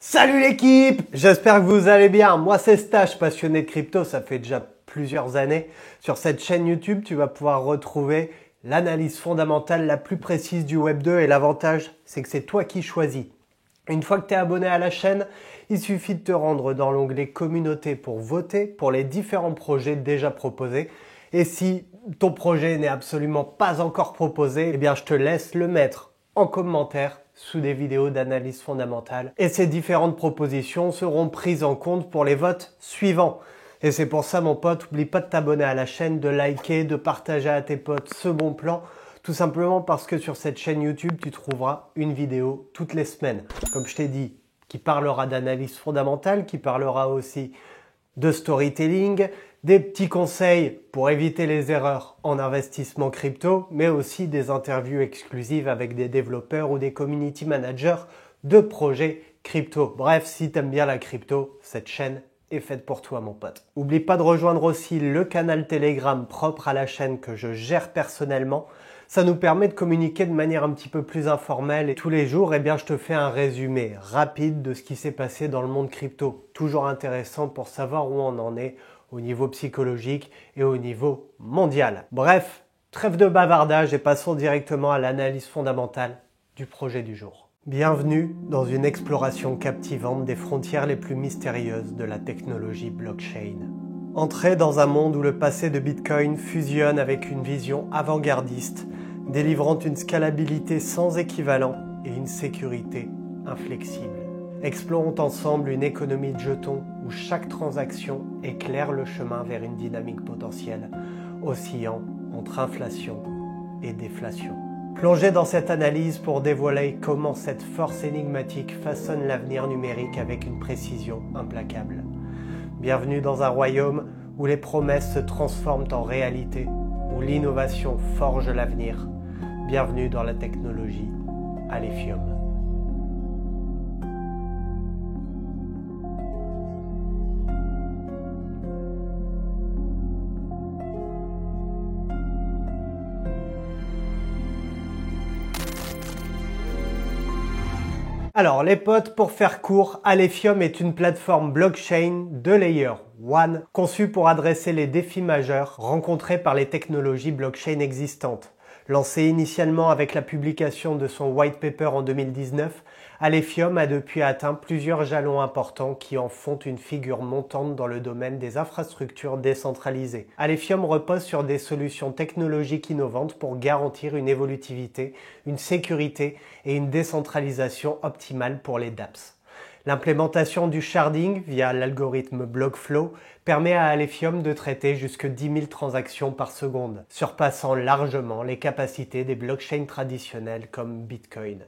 Salut l'équipe, j'espère que vous allez bien. Moi c'est Stache, passionné de crypto, ça fait déjà plusieurs années. Sur cette chaîne YouTube, tu vas pouvoir retrouver l'analyse fondamentale la plus précise du Web 2 et l'avantage, c'est que c'est toi qui choisis. Une fois que tu es abonné à la chaîne, il suffit de te rendre dans l'onglet communauté pour voter pour les différents projets déjà proposés. Et si ton projet n'est absolument pas encore proposé, eh bien je te laisse le mettre en commentaire sous des vidéos d'analyse fondamentale. Et ces différentes propositions seront prises en compte pour les votes suivants. Et c'est pour ça mon pote, n'oublie pas de t'abonner à la chaîne, de liker, de partager à tes potes ce bon plan. Tout simplement parce que sur cette chaîne YouTube, tu trouveras une vidéo toutes les semaines. Comme je t'ai dit, qui parlera d'analyse fondamentale, qui parlera aussi de storytelling, des petits conseils pour éviter les erreurs en investissement crypto, mais aussi des interviews exclusives avec des développeurs ou des community managers de projets crypto. Bref, si tu aimes bien la crypto, cette chaîne est faite pour toi mon pote. N'oublie pas de rejoindre aussi le canal Telegram propre à la chaîne que je gère personnellement. Ça nous permet de communiquer de manière un petit peu plus informelle et tous les jours, eh bien, je te fais un résumé rapide de ce qui s'est passé dans le monde crypto. Toujours intéressant pour savoir où on en est au niveau psychologique et au niveau mondial. Bref, trêve de bavardage et passons directement à l'analyse fondamentale du projet du jour. Bienvenue dans une exploration captivante des frontières les plus mystérieuses de la technologie blockchain. Entrez dans un monde où le passé de Bitcoin fusionne avec une vision avant-gardiste, délivrant une scalabilité sans équivalent et une sécurité inflexible. Explorons ensemble une économie de jetons où chaque transaction éclaire le chemin vers une dynamique potentielle, oscillant entre inflation et déflation. Plongez dans cette analyse pour dévoiler comment cette force énigmatique façonne l'avenir numérique avec une précision implacable. Bienvenue dans un royaume où les promesses se transforment en réalité, où l'innovation forge l'avenir. Bienvenue dans la technologie Alephium. Alors les potes, pour faire court, Alephium est une plateforme blockchain de Layer 1 conçue pour adresser les défis majeurs rencontrés par les technologies blockchain existantes. Lancé initialement avec la publication de son white paper en 2019, Alephium a depuis atteint plusieurs jalons importants qui en font une figure montante dans le domaine des infrastructures décentralisées. Alephium repose sur des solutions technologiques innovantes pour garantir une évolutivité, une sécurité et une décentralisation optimale pour les dApps. L'implémentation du sharding via l'algorithme Blockflow permet à Alephium de traiter jusque 10 000 transactions par seconde, surpassant largement les capacités des blockchains traditionnelles comme Bitcoin.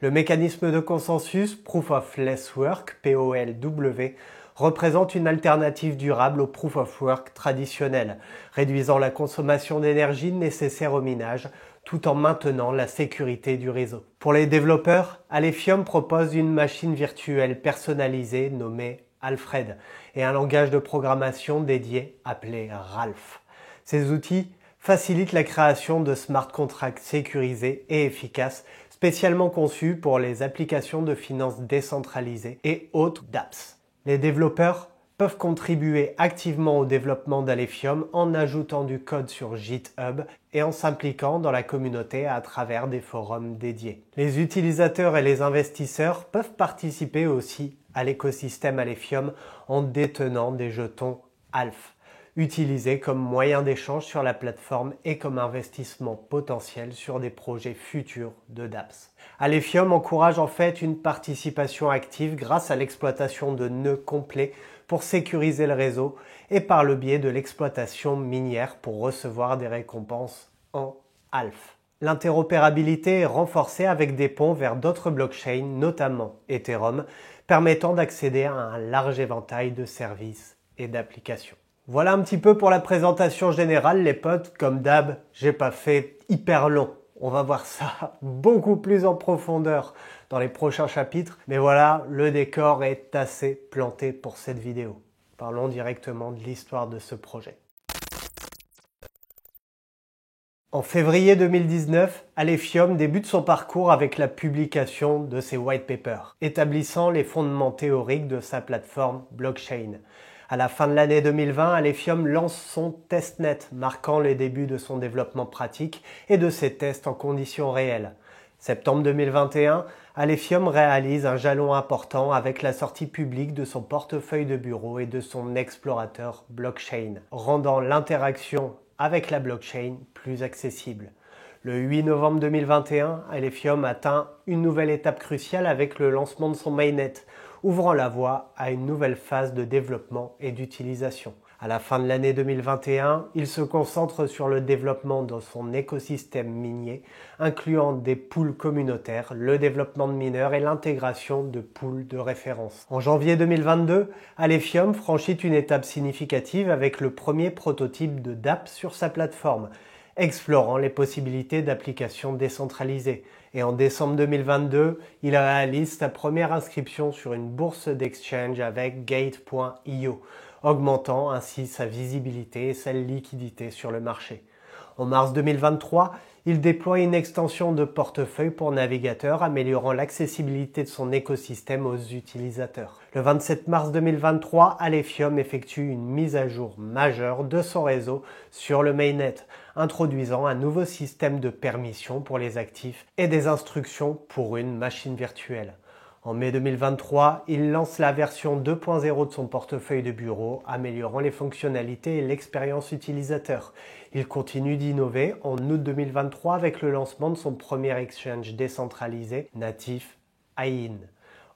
Le mécanisme de consensus Proof of Less Work, POLW, représente une alternative durable au Proof of Work traditionnel, réduisant la consommation d'énergie nécessaire au minage, tout en maintenant la sécurité du réseau. Pour les développeurs, Alephium propose une machine virtuelle personnalisée nommée Alfred et un langage de programmation dédié appelé Ralph. Ces outils facilitent la création de smart contracts sécurisés et efficaces, spécialement conçus pour les applications de finances décentralisées et autres dApps. Les développeurs peuvent contribuer activement au développement d'Alephium en ajoutant du code sur GitHub et en s'impliquant dans la communauté à travers des forums dédiés. Les utilisateurs et les investisseurs peuvent participer aussi à l'écosystème Alephium en détenant des jetons ALF, utilisés comme moyen d'échange sur la plateforme et comme investissement potentiel sur des projets futurs de dApps. Alephium encourage en fait une participation active grâce à l'exploitation de nœuds complets pour sécuriser le réseau et par le biais de l'exploitation minière pour recevoir des récompenses en ALF. L'interopérabilité est renforcée avec des ponts vers d'autres blockchains, notamment Ethereum, permettant d'accéder à un large éventail de services et d'applications. Voilà un petit peu pour la présentation générale les potes. Comme d'hab, j'ai pas fait hyper long. On va voir ça beaucoup plus en profondeur dans les prochains chapitres. Mais voilà, le décor est assez planté pour cette vidéo. Parlons directement de l'histoire de ce projet. En février 2019, Alephium débute son parcours avec la publication de ses white papers, établissant les fondements théoriques de sa plateforme blockchain. À la fin de l'année 2020, Alephium lance son testnet, marquant les débuts de son développement pratique et de ses tests en conditions réelles. Septembre 2021, Alephium réalise un jalon important avec la sortie publique de son portefeuille de bureau et de son explorateur blockchain, rendant l'interaction avec la blockchain plus accessible. Le 8 novembre 2021, Alephium atteint une nouvelle étape cruciale avec le lancement de son mainnet, ouvrant la voie à une nouvelle phase de développement et d'utilisation. À la fin de l'année 2021, il se concentre sur le développement de son écosystème minier, incluant des pools communautaires, le développement de mineurs et l'intégration de pools de référence. En janvier 2022, Alephium franchit une étape significative avec le premier prototype de dApp sur sa plateforme, explorant les possibilités d'applications décentralisées. Et en décembre 2022, il réalise sa première inscription sur une bourse d'exchange avec Gate.io, augmentant ainsi sa visibilité et sa liquidité sur le marché. En mars 2023, il déploie une extension de portefeuille pour navigateurs, améliorant l'accessibilité de son écosystème aux utilisateurs. Le 27 mars 2023, Alephium effectue une mise à jour majeure de son réseau sur le mainnet, introduisant un nouveau système de permission pour les actifs et des instructions pour une machine virtuelle. En mai 2023, il lance la version 2.0 de son portefeuille de bureau, améliorant les fonctionnalités et l'expérience utilisateur. Il continue d'innover en août 2023 avec le lancement de son premier exchange décentralisé natif, Ayin,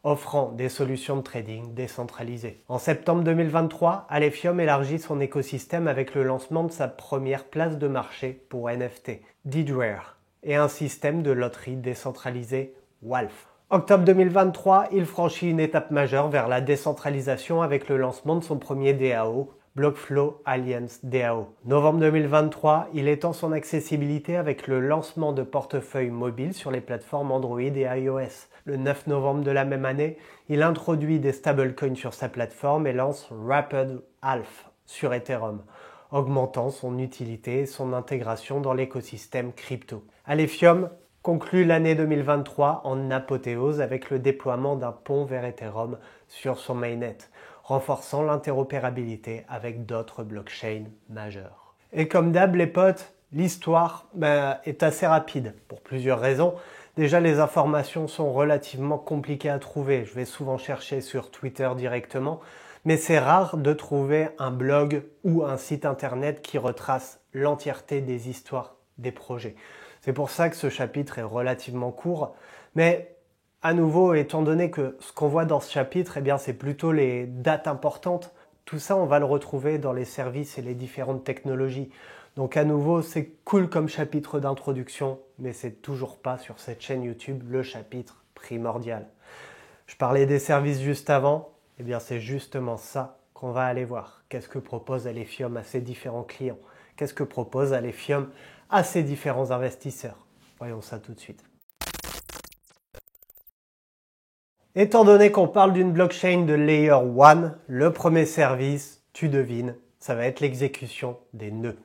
offrant des solutions de trading décentralisées. En septembre 2023, Alephium élargit son écosystème avec le lancement de sa première place de marché pour NFT, Deedware, et un système de loterie décentralisé, Walf. Octobre 2023, il franchit une étape majeure vers la décentralisation avec le lancement de son premier DAO, Blockflow Alliance DAO. Novembre 2023, il étend son accessibilité avec le lancement de portefeuilles mobiles sur les plateformes Android et iOS. Le 9 novembre de la même année, il introduit des stablecoins sur sa plateforme et lance Rapid Alpha sur Ethereum, augmentant son utilité et son intégration dans l'écosystème crypto. Alephium conclut l'année 2023 en apothéose avec le déploiement d'un pont vers Ethereum sur son mainnet, renforçant l'interopérabilité avec d'autres blockchains majeures. Et comme d'hab les potes, l'histoire est assez rapide pour plusieurs raisons. Déjà, les informations sont relativement compliquées à trouver. Je vais souvent chercher sur Twitter directement, mais c'est rare de trouver un blog ou un site internet qui retrace l'entièreté des histoires des projets. C'est pour ça que ce chapitre est relativement court, mais à nouveau, étant donné que ce qu'on voit dans ce chapitre, c'est plutôt les dates importantes, tout ça on va le retrouver dans les services et les différentes technologies. Donc à nouveau, c'est cool comme chapitre d'introduction, mais c'est toujours pas sur cette chaîne YouTube le chapitre primordial. Je parlais des services juste avant, c'est justement ça qu'on va aller voir. Qu'est-ce que propose Alephium à ses différents clients? Qu'est-ce que propose Alephium à ses différents investisseurs? Voyons ça tout de suite. Étant donné qu'on parle d'une blockchain de Layer 1, le premier service, tu devines, ça va être l'exécution des nœuds.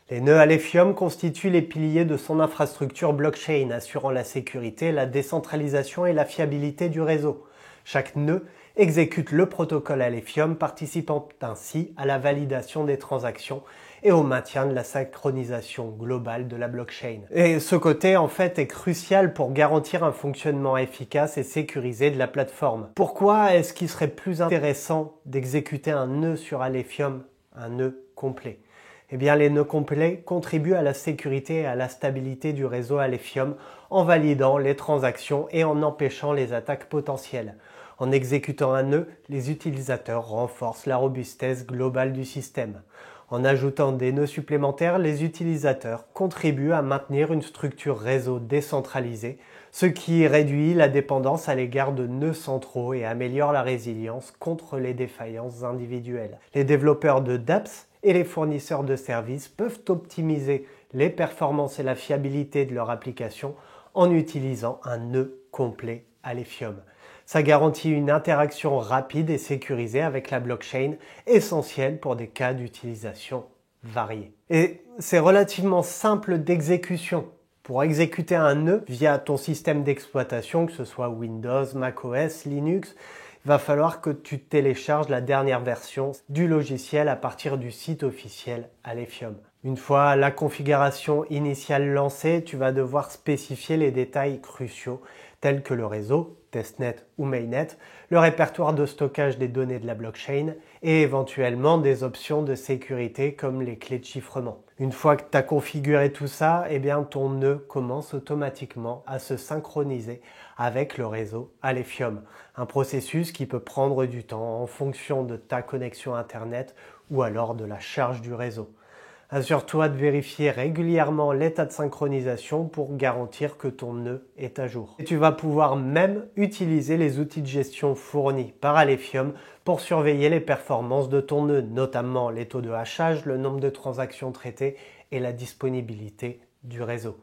Les nœuds Alephium constituent les piliers de son infrastructure blockchain, assurant la sécurité, la décentralisation et la fiabilité du réseau. Chaque nœud exécute le protocole Alephium, participant ainsi à la validation des transactions et au maintien de la synchronisation globale de la blockchain. Et ce côté, est crucial pour garantir un fonctionnement efficace et sécurisé de la plateforme. Pourquoi est-ce qu'il serait plus intéressant d'exécuter un nœud sur Alephium, un nœud complet? Les nœuds complets contribuent à la sécurité et à la stabilité du réseau Alephium en validant les transactions et en empêchant les attaques potentielles. En exécutant un nœud, les utilisateurs renforcent la robustesse globale du système. En ajoutant des nœuds supplémentaires, les utilisateurs contribuent à maintenir une structure réseau décentralisée, ce qui réduit la dépendance à l'égard de nœuds centraux et améliore la résilience contre les défaillances individuelles. Les développeurs de dApps et les fournisseurs de services peuvent optimiser les performances et la fiabilité de leur application en utilisant un nœud complet Alephium. Ça garantit une interaction rapide et sécurisée avec la blockchain, essentielle pour des cas d'utilisation variés. Et c'est relativement simple d'exécution. Pour exécuter un nœud via ton système d'exploitation, que ce soit Windows, macOS, Linux, il va falloir que tu télécharges la dernière version du logiciel à partir du site officiel Alephium. Une fois la configuration initiale lancée, tu vas devoir spécifier les détails cruciaux tels que le réseau, testnet ou mainnet, le répertoire de stockage des données de la blockchain et éventuellement des options de sécurité comme les clés de chiffrement. Une fois que tu as configuré tout ça, eh bien ton nœud commence automatiquement à se synchroniser avec le réseau Alephium, un processus qui peut prendre du temps en fonction de ta connexion Internet ou alors de la charge du réseau. Assure-toi de vérifier régulièrement l'état de synchronisation pour garantir que ton nœud est à jour. Et tu vas pouvoir même utiliser les outils de gestion fournis par Alephium pour surveiller les performances de ton nœud, notamment les taux de hachage, le nombre de transactions traitées et la disponibilité du réseau.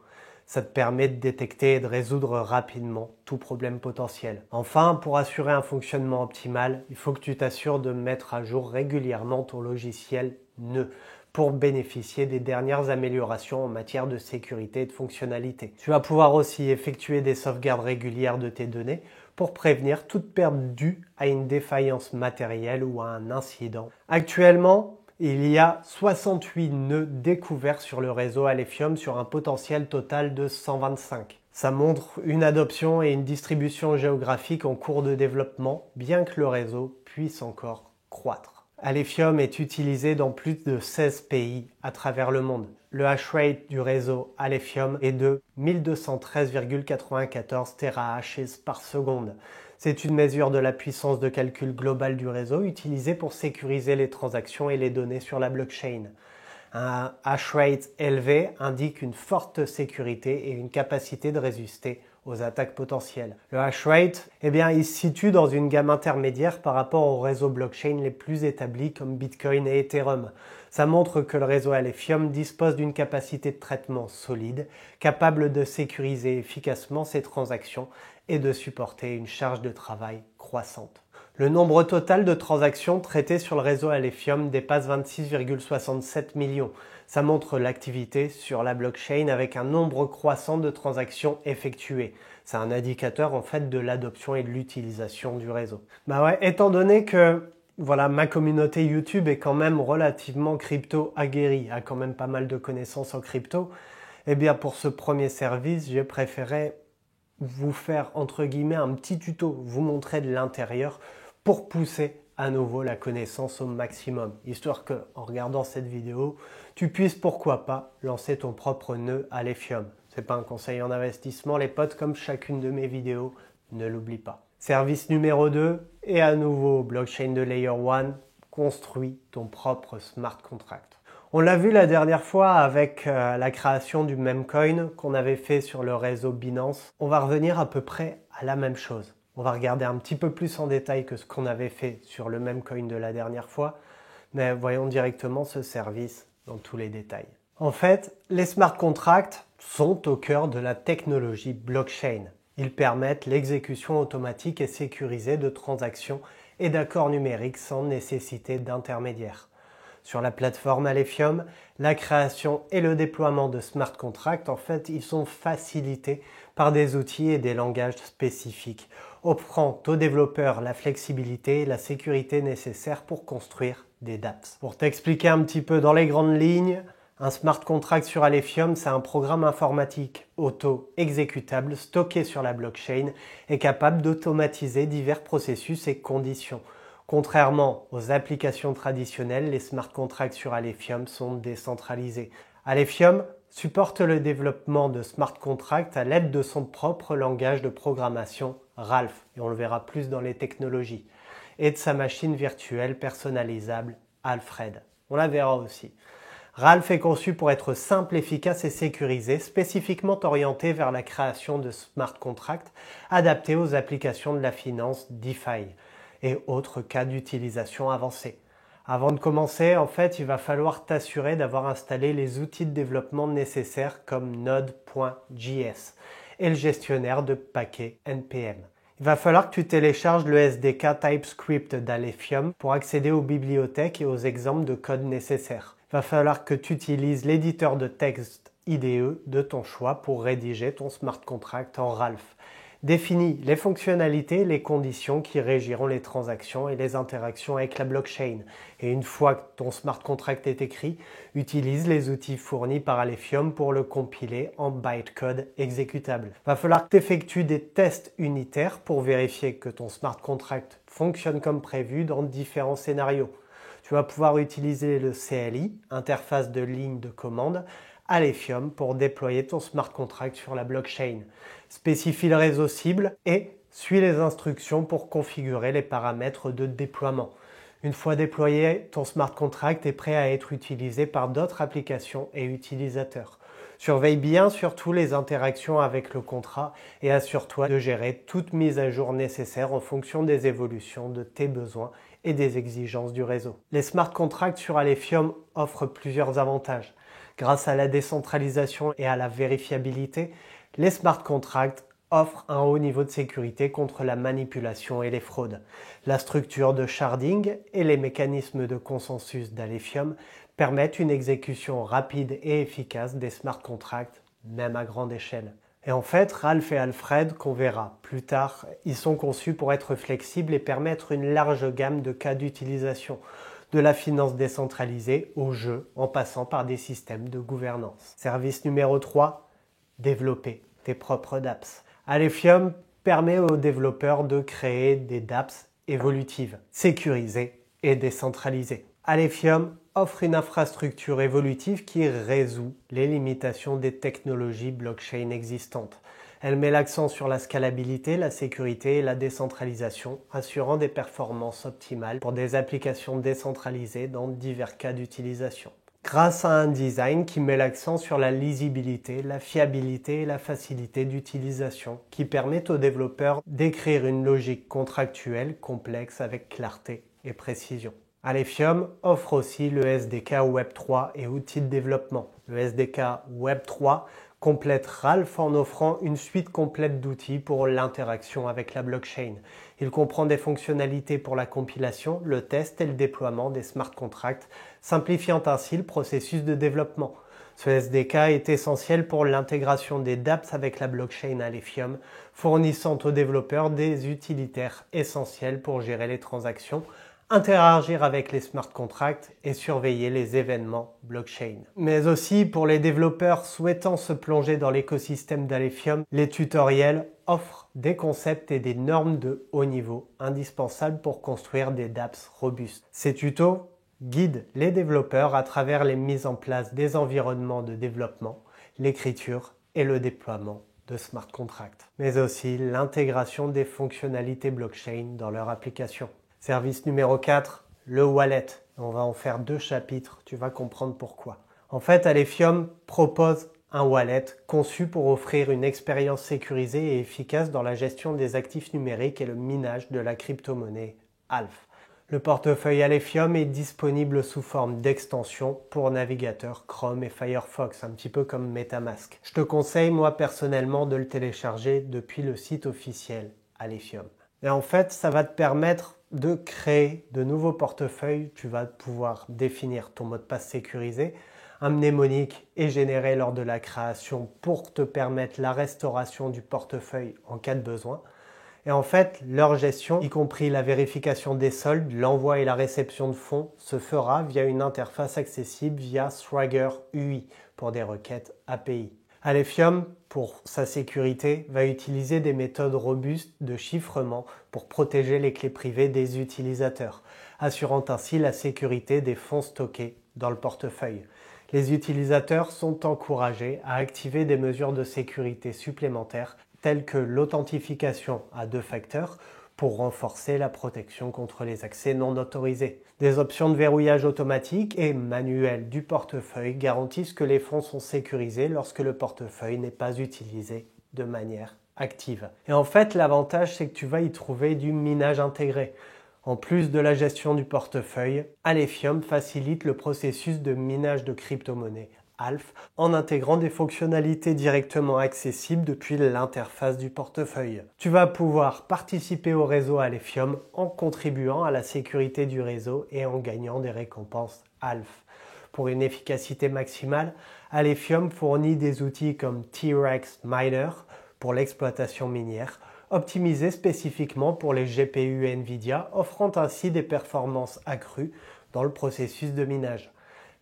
Ça te permet de détecter et de résoudre rapidement tout problème potentiel. Enfin, pour assurer un fonctionnement optimal, il faut que tu t'assures de mettre à jour régulièrement ton logiciel nœud pour bénéficier des dernières améliorations en matière de sécurité et de fonctionnalité. Tu vas pouvoir aussi effectuer des sauvegardes régulières de tes données pour prévenir toute perte due à une défaillance matérielle ou à un incident. Actuellement, il y a 68 nœuds découverts sur le réseau Alephium sur un potentiel total de 125. Ça montre une adoption et une distribution géographique en cours de développement, bien que le réseau puisse encore croître. Alephium est utilisé dans plus de 16 pays à travers le monde. Le hash rate du réseau Alephium est de 1213,94 TH/s par seconde. C'est une mesure de la puissance de calcul globale du réseau utilisée pour sécuriser les transactions et les données sur la blockchain. Un hash rate élevé indique une forte sécurité et une capacité de résister aux attaques potentielles. Le hash rate, il se situe dans une gamme intermédiaire par rapport aux réseaux blockchain les plus établis comme Bitcoin et Ethereum. Ça montre que le réseau Alephium dispose d'une capacité de traitement solide, capable de sécuriser efficacement ses transactions et de supporter une charge de travail croissante. Le nombre total de transactions traitées sur le réseau Alephium dépasse 26,67 millions. Ça montre l'activité sur la blockchain avec un nombre croissant de transactions effectuées. C'est un indicateur en fait de l'adoption et de l'utilisation du réseau. Étant donné que ma communauté YouTube est quand même relativement crypto aguerrie, a quand même pas mal de connaissances en crypto, pour ce premier service, j'ai préféré vous faire entre guillemets un petit tuto, vous montrer de l'intérieur pour pousser à nouveau la connaissance au maximum, histoire que en regardant cette vidéo, tu puisses pourquoi pas lancer ton propre nœud Alephium. C'est pas un conseil en investissement les potes, comme chacune de mes vidéos, ne l'oublie pas. Service numéro 2, et à nouveau blockchain de Layer 1, construis ton propre smart contract. On l'a vu la dernière fois avec la création du Memcoin qu'on avait fait sur le réseau Binance. On va revenir à peu près à la même chose. On va regarder un petit peu plus en détail que ce qu'on avait fait sur le Memcoin de la dernière fois, mais voyons directement ce service dans tous les détails. En fait, les smart contracts sont au cœur de la technologie blockchain. Ils permettent l'exécution automatique et sécurisée de transactions et d'accords numériques sans nécessité d'intermédiaire. Sur la plateforme Alephium, la création et le déploiement de smart contracts, en fait, ils sont facilités par des outils et des langages spécifiques, offrant aux développeurs la flexibilité et la sécurité nécessaires pour construire des dApps. Pour t'expliquer un petit peu dans les grandes lignes, un smart contract sur Alephium, c'est un programme informatique auto-exécutable stocké sur la blockchain et capable d'automatiser divers processus et conditions. Contrairement aux applications traditionnelles, les smart contracts sur Alephium sont décentralisés. Alephium supporte le développement de smart contracts à l'aide de son propre langage de programmation Ralph, et on le verra plus dans les technologies, et de sa machine virtuelle personnalisable Alfred. On la verra aussi. Ralph est conçu pour être simple, efficace et sécurisé, spécifiquement orienté vers la création de smart contracts adaptés aux applications de la finance DeFi et autres cas d'utilisation avancés. Avant de commencer, en fait, il va falloir t'assurer d'avoir installé les outils de développement nécessaires comme Node.js et le gestionnaire de paquets NPM. Il va falloir que tu télécharges le SDK TypeScript d'Alephium pour accéder aux bibliothèques et aux exemples de code nécessaires. Va falloir que tu utilises l'éditeur de texte IDE de ton choix pour rédiger ton smart contract en Ralph. Définis les fonctionnalités et les conditions qui régiront les transactions et les interactions avec la blockchain. Et une fois que ton smart contract est écrit, utilise les outils fournis par Alephium pour le compiler en bytecode exécutable. Va falloir que tu effectues des tests unitaires pour vérifier que ton smart contract fonctionne comme prévu dans différents scénarios. Tu vas pouvoir utiliser le CLI, interface de ligne de commande, Alephium pour déployer ton smart contract sur la blockchain. Spécifie le réseau cible et suis les instructions pour configurer les paramètres de déploiement. Une fois déployé, ton smart contract est prêt à être utilisé par d'autres applications et utilisateurs. Surveille bien surtout les interactions avec le contrat et assure-toi de gérer toute mise à jour nécessaire en fonction des évolutions de tes besoins et des exigences du réseau. Les smart contracts sur Alephium offrent plusieurs avantages. Grâce à la décentralisation et à la vérifiabilité, les smart contracts offrent un haut niveau de sécurité contre la manipulation et les fraudes. La structure de sharding et les mécanismes de consensus d'Alephium permettent une exécution rapide et efficace des smart contracts, même à grande échelle. Et en fait, Ralph et Alfred, qu'on verra plus tard, ils sont conçus pour être flexibles et permettre une large gamme de cas d'utilisation, de la finance décentralisée au jeu, en passant par des systèmes de gouvernance. Service numéro 3, développer tes propres dApps. Alephium permet aux développeurs de créer des dApps évolutives, sécurisées et décentralisées. Alephium offre une infrastructure évolutive qui résout les limitations des technologies blockchain existantes. Elle met l'accent sur la scalabilité, la sécurité et la décentralisation, assurant des performances optimales pour des applications décentralisées dans divers cas d'utilisation. Grâce à un design qui met l'accent sur la lisibilité, la fiabilité et la facilité d'utilisation, qui permet aux développeurs d'écrire une logique contractuelle complexe avec clarté et précision. Alephium offre aussi le SDK Web3 et outils de développement. Le SDK Web3 complète Ralph en offrant une suite complète d'outils pour l'interaction avec la blockchain. Il comprend des fonctionnalités pour la compilation, le test et le déploiement des smart contracts, simplifiant ainsi le processus de développement. Ce SDK est essentiel pour l'intégration des dApps avec la blockchain Alephium, fournissant aux développeurs des utilitaires essentiels pour gérer les transactions, interagir avec les smart contracts et surveiller les événements blockchain. Mais aussi pour les développeurs souhaitant se plonger dans l'écosystème d'Alephium, les tutoriels offrent des concepts et des normes de haut niveau indispensables pour construire des dApps robustes. Ces tutos guident les développeurs à travers les mises en place des environnements de développement, l'écriture et le déploiement de smart contracts, mais aussi l'intégration des fonctionnalités blockchain dans leur application. Service numéro 4, le wallet. On va en faire 2 chapitres, tu vas comprendre pourquoi. En fait, Alephium propose un wallet conçu pour offrir une expérience sécurisée et efficace dans la gestion des actifs numériques et le minage de la crypto-monnaie Alph. Le portefeuille Alephium est disponible sous forme d'extension pour navigateurs Chrome et Firefox, un petit peu comme MetaMask. Je te conseille, moi personnellement, de le télécharger depuis le site officiel Alephium. Et en fait, ça va te permettre de créer de nouveaux portefeuilles. Tu vas pouvoir définir ton mot de passe sécurisé, un mnémonique est généré lors de la création pour te permettre la restauration du portefeuille en cas de besoin. Et en fait, leur gestion, y compris la vérification des soldes, l'envoi et la réception de fonds, se fera via une interface accessible via Swagger UI pour des requêtes API. Alephium, pour sa sécurité, va utiliser des méthodes robustes de chiffrement pour protéger les clés privées des utilisateurs, assurant ainsi la sécurité des fonds stockés dans le portefeuille. Les utilisateurs sont encouragés à activer des mesures de sécurité supplémentaires telles que l'authentification à 2 facteurs pour renforcer la protection contre les accès non autorisés. Des options de verrouillage automatique et manuel du portefeuille garantissent que les fonds sont sécurisés lorsque le portefeuille n'est pas utilisé de manière active. Et en fait, l'avantage, c'est que tu vas y trouver du minage intégré. En plus de la gestion du portefeuille, Alephium facilite le processus de minage de crypto-monnaies Alph en intégrant des fonctionnalités directement accessibles depuis l'interface du portefeuille. Tu vas pouvoir participer au réseau Alephium en contribuant à la sécurité du réseau et en gagnant des récompenses Alph. Pour une efficacité maximale, Alephium fournit des outils comme T-Rex Miner pour l'exploitation minière, optimisés spécifiquement pour les GPU NVIDIA, offrant ainsi des performances accrues dans le processus de minage.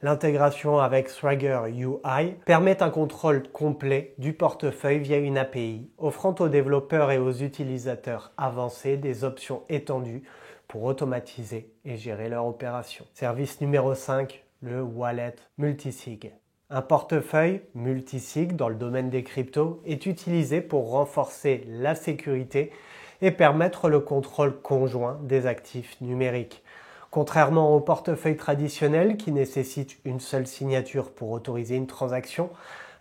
L'intégration avec Swagger UI permet un contrôle complet du portefeuille via une API, offrant aux développeurs et aux utilisateurs avancés des options étendues pour automatiser et gérer leur opération. Service numéro 5, le Wallet Multisig. Un portefeuille multisig dans le domaine des cryptos est utilisé pour renforcer la sécurité et permettre le contrôle conjoint des actifs numériques. Contrairement au portefeuille traditionnel qui nécessite une seule signature pour autoriser une transaction,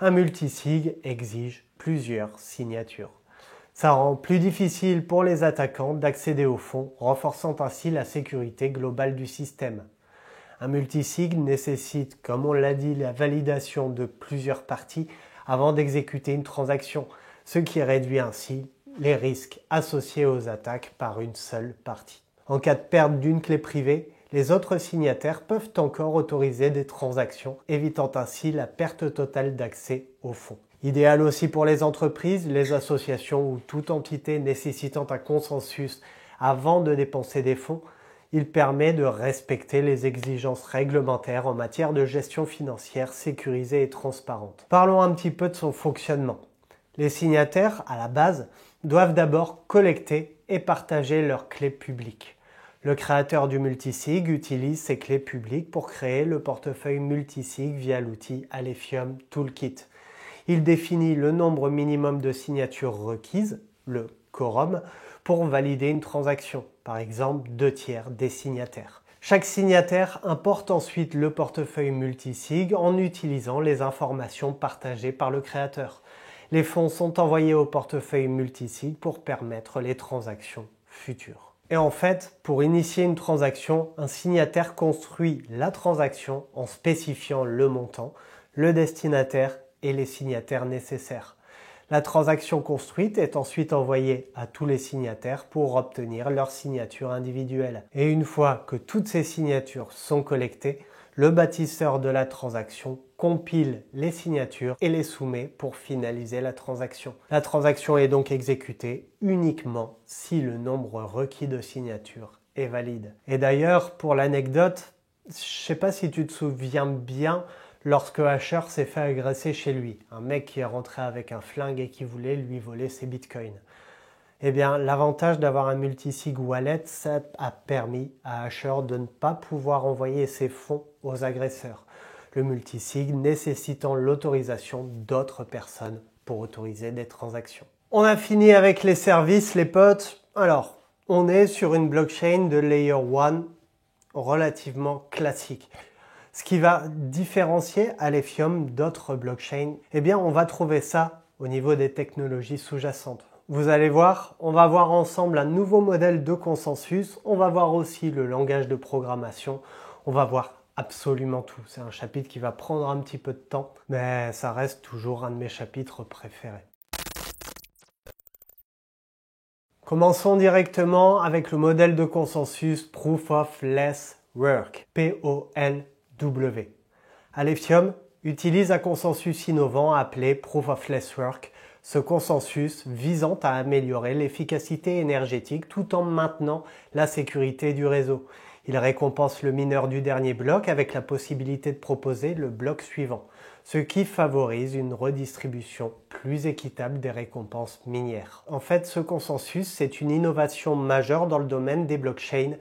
un multisig exige plusieurs signatures. Ça rend plus difficile pour les attaquants d'accéder aux fonds, renforçant ainsi la sécurité globale du système. Un multisig nécessite, comme on l'a dit, la validation de plusieurs parties avant d'exécuter une transaction, ce qui réduit ainsi les risques associés aux attaques par une seule partie. En cas de perte d'une clé privée, les autres signataires peuvent encore autoriser des transactions, évitant ainsi la perte totale d'accès aux fonds. Idéal aussi pour les entreprises, les associations ou toute entité nécessitant un consensus avant de dépenser des fonds, il permet de respecter les exigences réglementaires en matière de gestion financière sécurisée et transparente. Parlons un petit peu de son fonctionnement. Les signataires, à la base, doivent d'abord collecter et partager leurs clés publiques. Le créateur du multisig utilise ces clés publiques pour créer le portefeuille multisig via l'outil Alephium Toolkit. Il définit le nombre minimum de signatures requises, le quorum, pour valider une transaction, par exemple 2/3 des signataires. Chaque signataire importe ensuite le portefeuille multisig en utilisant les informations partagées par le créateur. Les fonds sont envoyés au portefeuille multisig pour permettre les transactions futures. Et en fait, pour initier une transaction, un signataire construit la transaction en spécifiant le montant, le destinataire et les signataires nécessaires. La transaction construite est ensuite envoyée à tous les signataires pour obtenir leur signature individuelle. Et une fois que toutes ces signatures sont collectées, le bâtisseur de la transaction compile les signatures et les soumet pour finaliser la transaction. La transaction est donc exécutée uniquement si le nombre requis de signatures est valide. Et d'ailleurs, pour l'anecdote, je ne sais pas si tu te souviens bien, lorsque Asher s'est fait agresser chez lui, un mec qui est rentré avec un flingue et qui voulait lui voler ses bitcoins. Eh bien, l'avantage d'avoir un multisig wallet, ça a permis à Asher de ne pas pouvoir envoyer ses fonds aux agresseurs. Le multisig nécessitant l'autorisation d'autres personnes pour autoriser des transactions. On a fini avec les services, les potes. Alors, on est sur une blockchain de Layer 1 relativement classique. Ce qui va différencier Alephium d'autres blockchains, eh bien, on va trouver ça au niveau des technologies sous-jacentes. Vous allez voir, on va voir ensemble un nouveau modèle de consensus, on va voir aussi le langage de programmation, on va voir absolument tout. C'est un chapitre qui va prendre un petit peu de temps, mais ça reste toujours un de mes chapitres préférés. Commençons directement avec le modèle de consensus Proof of Less Work, POLW. Alephium utilise un consensus innovant appelé Proof of Less Work, ce consensus visant à améliorer l'efficacité énergétique tout en maintenant la sécurité du réseau. Il récompense le mineur du dernier bloc avec la possibilité de proposer le bloc suivant, ce qui favorise une redistribution plus équitable des récompenses minières. En fait, ce consensus, c'est une innovation majeure dans le domaine des blockchains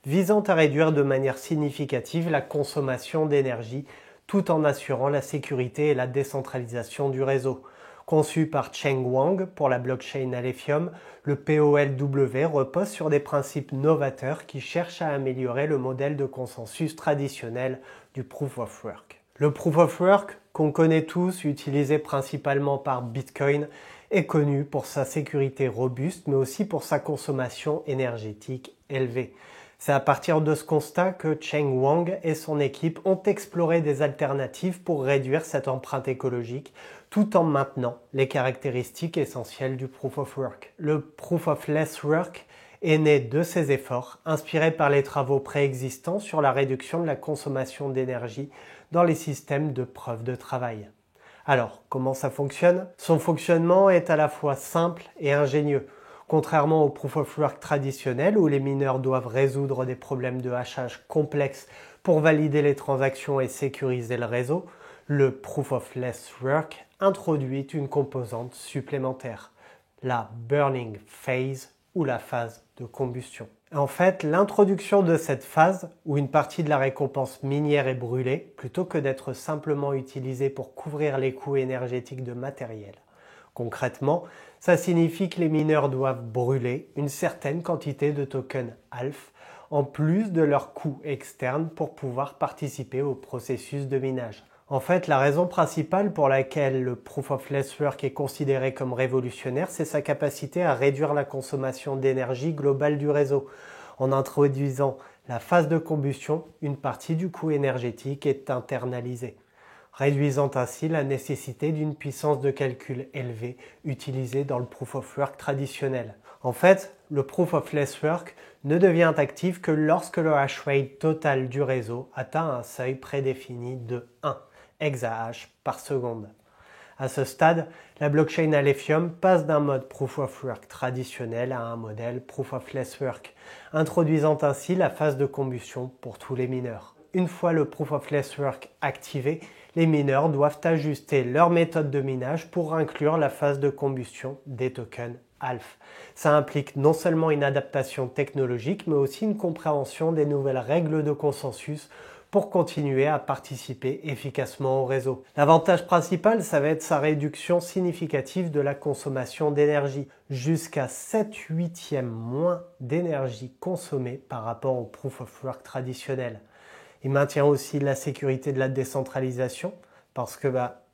visant à réduire de manière significative la consommation d'énergie tout en assurant la sécurité et la décentralisation du réseau. Conçu par Cheng Wang pour la blockchain Alephium, le POLW repose sur des principes novateurs qui cherchent à améliorer le modèle de consensus traditionnel du Proof of Work. Le Proof of Work, qu'on connaît tous, utilisé principalement par Bitcoin, est connu pour sa sécurité robuste, mais aussi pour sa consommation énergétique élevée. C'est à partir de ce constat que Cheng Wang et son équipe ont exploré des alternatives pour réduire cette empreinte écologique tout en maintenant les caractéristiques essentielles du Proof of Work. Le Proof of Less Work est né de ces efforts, inspiré par les travaux préexistants sur la réduction de la consommation d'énergie dans les systèmes de preuve de travail. Alors, comment ça fonctionne? Son fonctionnement est à la fois simple et ingénieux. Contrairement au Proof of Work traditionnel où les mineurs doivent résoudre des problèmes de hachage complexes pour valider les transactions et sécuriser le réseau, le Proof of Less Work introduit une composante supplémentaire, la Burning Phase ou la phase de combustion. En fait, l'introduction de cette phase, où une partie de la récompense minière est brûlée, plutôt que d'être simplement utilisée pour couvrir les coûts énergétiques de matériel. Concrètement, ça signifie que les mineurs doivent brûler une certaine quantité de tokens ALF en plus de leurs coûts externes pour pouvoir participer au processus de minage. En fait, la raison principale pour laquelle le Proof of Less Work est considéré comme révolutionnaire, c'est sa capacité à réduire la consommation d'énergie globale du réseau. En introduisant la phase de combustion, une partie du coût énergétique est internalisée, réduisant ainsi la nécessité d'une puissance de calcul élevée utilisée dans le Proof of Work traditionnel. En fait, le Proof of Less Work ne devient actif que lorsque le hash rate total du réseau atteint un seuil prédéfini de 1 exahash par seconde. À ce stade, la blockchain Alephium passe d'un mode Proof of Work traditionnel à un modèle Proof of Less Work, introduisant ainsi la phase de combustion pour tous les mineurs. Une fois le Proof of Less Work activé, les mineurs doivent ajuster leur méthode de minage pour inclure la phase de combustion des tokens ALF. Ça implique non seulement une adaptation technologique, mais aussi une compréhension des nouvelles règles de consensus pour continuer à participer efficacement au réseau. L'avantage principal, ça va être sa réduction significative de la consommation d'énergie, jusqu'à 7/8 moins d'énergie consommée par rapport au Proof of Work traditionnel. Il maintient aussi la sécurité de la décentralisation, parce que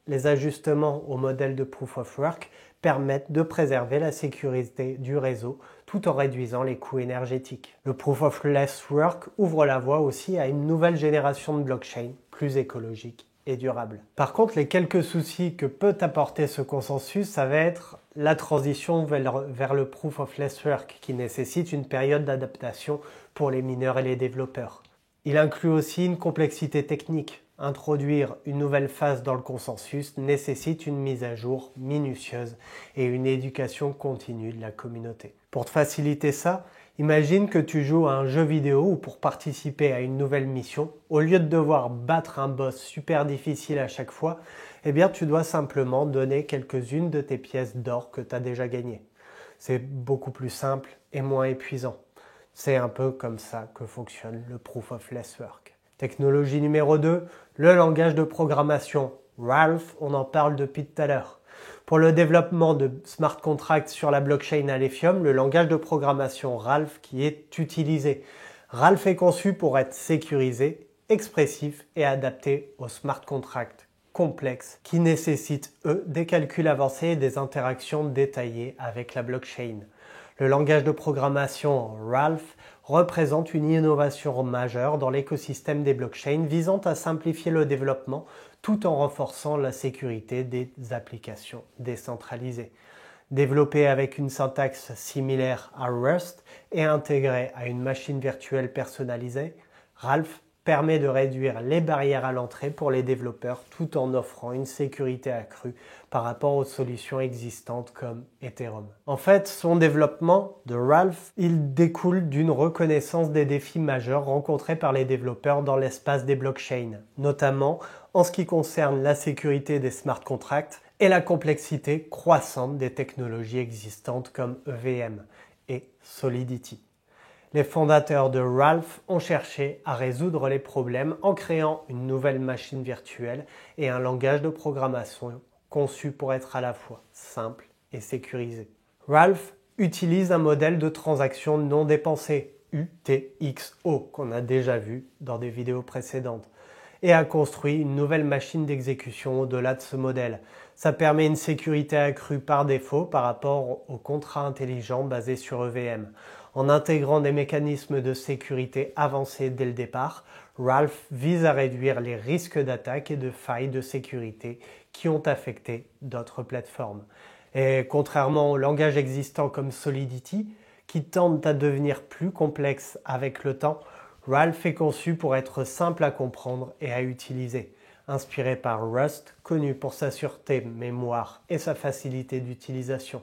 les ajustements au modèle de Proof of Work permettent de préserver la sécurité du réseau tout en réduisant les coûts énergétiques. Le Proof of Less Work ouvre la voie aussi à une nouvelle génération de blockchain plus écologique et durable. Par contre, les quelques soucis que peut apporter ce consensus, ça va être la transition vers le Proof of Less Work qui nécessite une période d'adaptation pour les mineurs et les développeurs. Il inclut aussi une complexité technique. Introduire une nouvelle phase dans le consensus nécessite une mise à jour minutieuse et une éducation continue de la communauté. Pour te faciliter ça, imagine que tu joues à un jeu vidéo où pour participer à une nouvelle mission, au lieu de devoir battre un boss super difficile à chaque fois, tu dois simplement donner quelques-unes de tes pièces d'or que tu as déjà gagnées. C'est beaucoup plus simple et moins épuisant. C'est un peu comme ça que fonctionne le Proof of Less Work. Technologie numéro 2, le langage de programmation. Ralph, on en parle depuis tout à l'heure. Pour le développement de smart contracts sur la blockchain Alephium, le langage de programmation Ralph qui est utilisé. Ralph est conçu pour être sécurisé, expressif et adapté aux smart contracts complexes qui nécessitent, eux, des calculs avancés et des interactions détaillées avec la blockchain. Le langage de programmation Ralph représente une innovation majeure dans l'écosystème des blockchains visant à simplifier le développement tout en renforçant la sécurité des applications décentralisées. Développé avec une syntaxe similaire à Rust et intégré à une machine virtuelle personnalisée, Ralph permet de réduire les barrières à l'entrée pour les développeurs tout en offrant une sécurité accrue par rapport aux solutions existantes comme Ethereum. En fait, son développement de Ralph, il découle d'une reconnaissance des défis majeurs rencontrés par les développeurs dans l'espace des blockchains, notamment en ce qui concerne la sécurité des smart contracts et la complexité croissante des technologies existantes comme EVM et Solidity. Les fondateurs de Ralph ont cherché à résoudre les problèmes en créant une nouvelle machine virtuelle et un langage de programmation conçu pour être à la fois simple et sécurisé. Ralph utilise un modèle de transaction non dépensée, UTXO, qu'on a déjà vu dans des vidéos précédentes, et a construit une nouvelle machine d'exécution au-delà de ce modèle. Ça permet une sécurité accrue par défaut par rapport aux contrats intelligents basés sur EVM. En intégrant des mécanismes de sécurité avancés dès le départ, Ralph vise à réduire les risques d'attaque et de failles de sécurité qui ont affecté d'autres plateformes. Et contrairement aux langages existants comme Solidity, qui tendent à devenir plus complexes avec le temps, Ralph est conçu pour être simple à comprendre et à utiliser. Inspiré par Rust, connu pour sa sûreté, mémoire et sa facilité d'utilisation.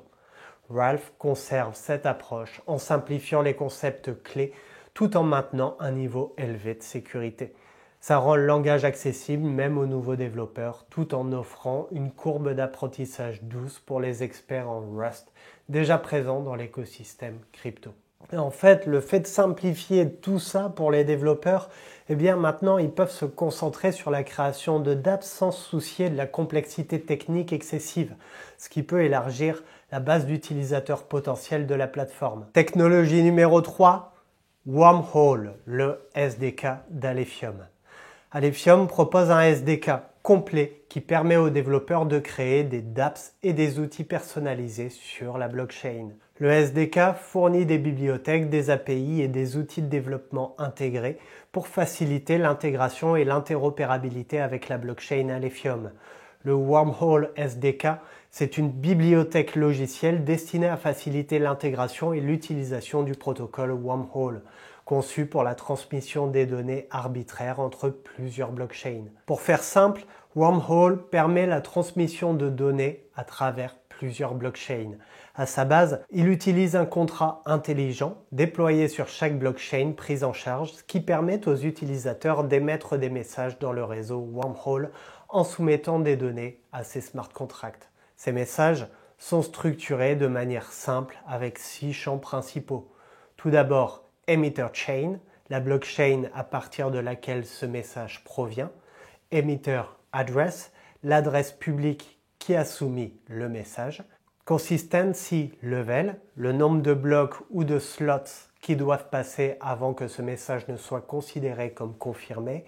Ralph conserve cette approche en simplifiant les concepts clés tout en maintenant un niveau élevé de sécurité. Ça rend le langage accessible même aux nouveaux développeurs tout en offrant une courbe d'apprentissage douce pour les experts en Rust déjà présents dans l'écosystème crypto. Et en fait, le fait de simplifier tout ça pour les développeurs, eh bien maintenant ils peuvent se concentrer sur la création de dApps sans se soucier de la complexité technique excessive, ce qui peut élargir la base d'utilisateurs potentiels de la plateforme. Technologie numéro 3, Wormhole, le SDK d'Alephium. Alephium propose un SDK complet qui permet aux développeurs de créer des dApps et des outils personnalisés sur la blockchain. Le SDK fournit des bibliothèques, des API et des outils de développement intégrés pour faciliter l'intégration et l'interopérabilité avec la blockchain Alephium. Le Wormhole SDK, c'est une bibliothèque logicielle destinée à faciliter l'intégration et l'utilisation du protocole Wormhole, conçu pour la transmission des données arbitraires entre plusieurs blockchains. Pour faire simple, Wormhole permet la transmission de données à travers plusieurs blockchains. À sa base, il utilise un contrat intelligent déployé sur chaque blockchain prise en charge, ce qui permet aux utilisateurs d'émettre des messages dans le réseau Wormhole en soumettant des données à ces smart contracts. Ces messages sont structurés de manière simple avec 6 champs principaux. Tout d'abord, Emitter Chain, la blockchain à partir de laquelle ce message provient. Emitter Address, l'adresse publique qui a soumis le message. Consistency Level, le nombre de blocs ou de slots qui doivent passer avant que ce message ne soit considéré comme confirmé.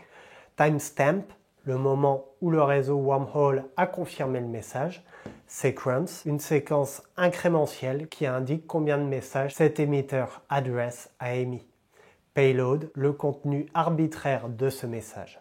Timestamp, le moment où le réseau Wormhole a confirmé le message. Sequence, une séquence incrémentielle qui indique combien de messages cet émetteur address a émis. Payload, le contenu arbitraire de ce message.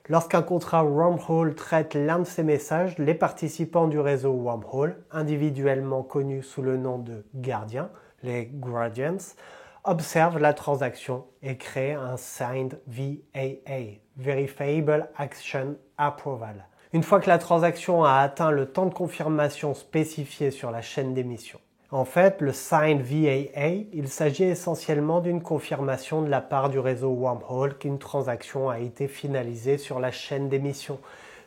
Lorsqu'un contrat Wormhole traite l'un de ces messages, les participants du réseau Wormhole, individuellement connus sous le nom de gardiens, les Guardians, observent la transaction et créent un Signed VAA, Verifiable Action Approval, une fois que la transaction a atteint le temps de confirmation spécifié sur la chaîne d'émission. En fait, le Signed VAA, il s'agit essentiellement d'une confirmation de la part du réseau Wormhole qu'une transaction a été finalisée sur la chaîne d'émission,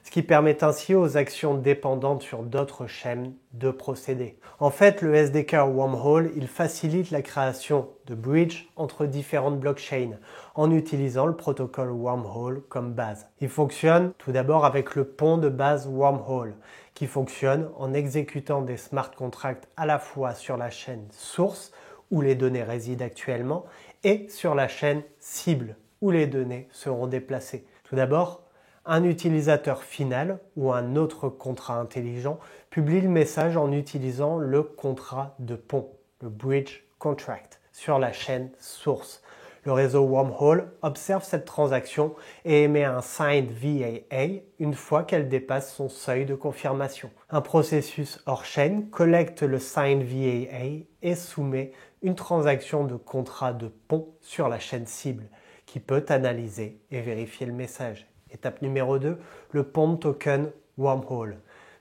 ce qui permet ainsi aux actions dépendantes sur d'autres chaînes de procéder. En fait, le SDK Wormhole, il facilite la création de bridges entre différentes blockchains en utilisant le protocole Wormhole comme base. Il fonctionne tout d'abord avec le pont de base Wormhole, qui fonctionne en exécutant des smart contracts à la fois sur la chaîne source, où les données résident actuellement, et sur la chaîne cible, où les données seront déplacées. Tout d'abord, un utilisateur final ou un autre contrat intelligent publie le message en utilisant le contrat de pont, le bridge contract, sur la chaîne source. Le réseau Wormhole observe cette transaction et émet un Signed VAA une fois qu'elle dépasse son seuil de confirmation. Un processus hors chaîne collecte le Signed VAA et soumet une transaction de contrat de pont sur la chaîne cible, qui peut analyser et vérifier le message. Étape numéro 2, le pond token Wormhole.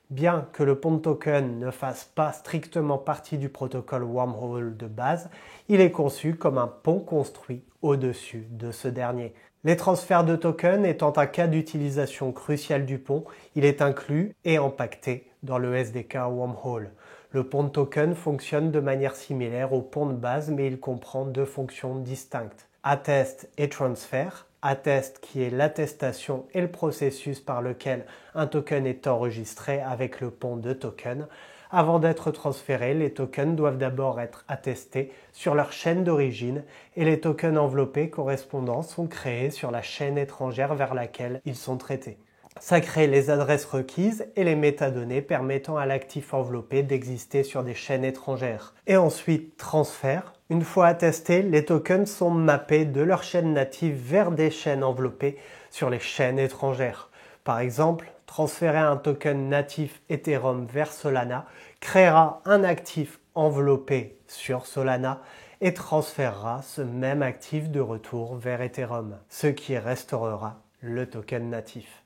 Bien que le pond token ne fasse pas strictement partie du protocole Wormhole de base, il est conçu comme un pont construit au-dessus de ce dernier. Les transferts de tokens étant un cas d'utilisation crucial du pont, il est inclus et empaqueté dans le SDK Wormhole. Le pond token fonctionne de manière similaire au pont de base, mais il comprend 2 fonctions distinctes. Attest et transfert. Attest qui est l'attestation et le processus par lequel un token est enregistré avec le pont de token. Avant d'être transférés, les tokens doivent d'abord être attestés sur leur chaîne d'origine et les tokens enveloppés correspondants sont créés sur la chaîne étrangère vers laquelle ils sont traités. Ça crée les adresses requises et les métadonnées permettant à l'actif enveloppé d'exister sur des chaînes étrangères. Et ensuite, transfert. Une fois attestés, les tokens sont mappés de leur chaîne native vers des chaînes enveloppées sur les chaînes étrangères. Par exemple, transférer un token natif Ethereum vers Solana créera un actif enveloppé sur Solana et transférera ce même actif de retour vers Ethereum, ce qui restaurera le token natif.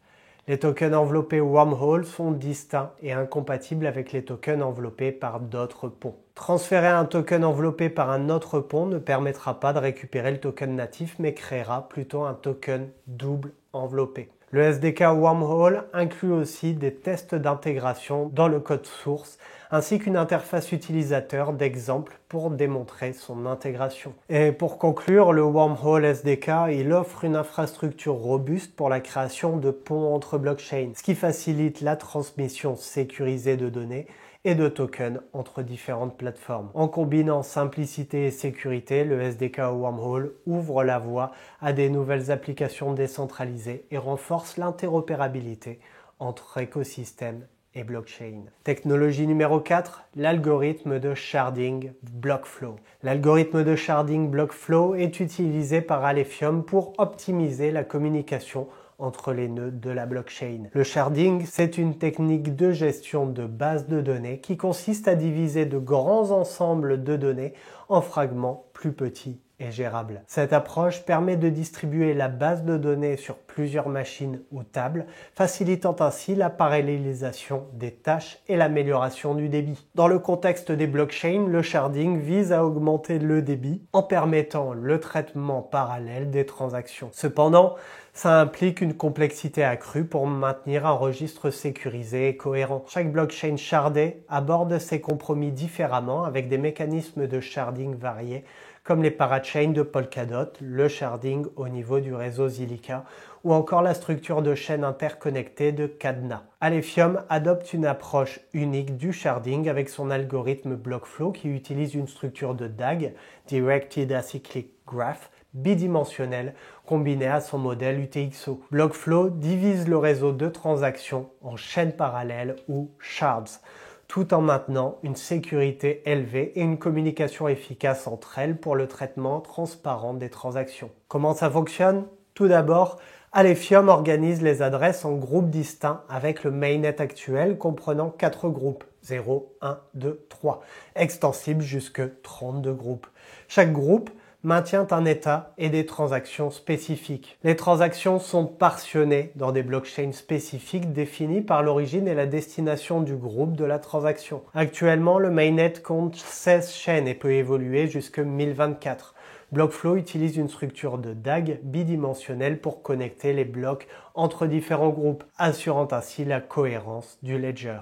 Les tokens enveloppés Wormhole sont distincts et incompatibles avec les tokens enveloppés par d'autres ponts. Transférer un token enveloppé par un autre pont ne permettra pas de récupérer le token natif, mais créera plutôt un token double enveloppé. Le SDK Wormhole inclut aussi des tests d'intégration dans le code source, ainsi qu'une interface utilisateur d'exemple pour démontrer son intégration. Et pour conclure, le Wormhole SDK, il offre une infrastructure robuste pour la création de ponts entre blockchains, ce qui facilite la transmission sécurisée de données et de tokens entre différentes plateformes. En combinant simplicité et sécurité, le SDK Wormhole ouvre la voie à des nouvelles applications décentralisées et renforce l'interopérabilité entre écosystèmes et blockchain. Technologie numéro 4, l'algorithme de sharding Blockflow. L'algorithme de sharding Blockflow est utilisé par Alephium pour optimiser la communication entre les nœuds de la blockchain. Le sharding, c'est une technique de gestion de bases de données qui consiste à diviser de grands ensembles de données en fragments plus petits et gérables. Cette approche permet de distribuer la base de données sur plusieurs machines ou tables, facilitant ainsi la parallélisation des tâches et l'amélioration du débit. Dans le contexte des blockchains, le sharding vise à augmenter le débit en permettant le traitement parallèle des transactions. Cependant, ça implique une complexité accrue pour maintenir un registre sécurisé et cohérent. Chaque blockchain shardée aborde ses compromis différemment avec des mécanismes de sharding variés comme les parachains de Polkadot, le sharding au niveau du réseau Zilliqa ou encore la structure de chaîne interconnectée de Cadena. Alephium adopte une approche unique du sharding avec son algorithme Blockflow qui utilise une structure de DAG, Directed Acyclic Graph, bidimensionnel combiné à son modèle UTXO. Blockflow divise le réseau de transactions en chaînes parallèles ou shards, tout en maintenant une sécurité élevée et une communication efficace entre elles pour le traitement transparent des transactions. Comment ça fonctionne? Tout d'abord, Alephium organise les adresses en groupes distincts avec le mainnet actuel comprenant 4 groupes, 0, 1, 2, 3, extensibles jusque 32 groupes. Chaque groupe maintient un état et des transactions spécifiques. Les transactions sont partitionnées dans des blockchains spécifiques définis par l'origine et la destination du groupe de la transaction. Actuellement, le mainnet compte 16 chaînes et peut évoluer jusqu'à 1024. Blockflow utilise une structure de DAG bidimensionnelle pour connecter les blocs entre différents groupes, assurant ainsi la cohérence du ledger.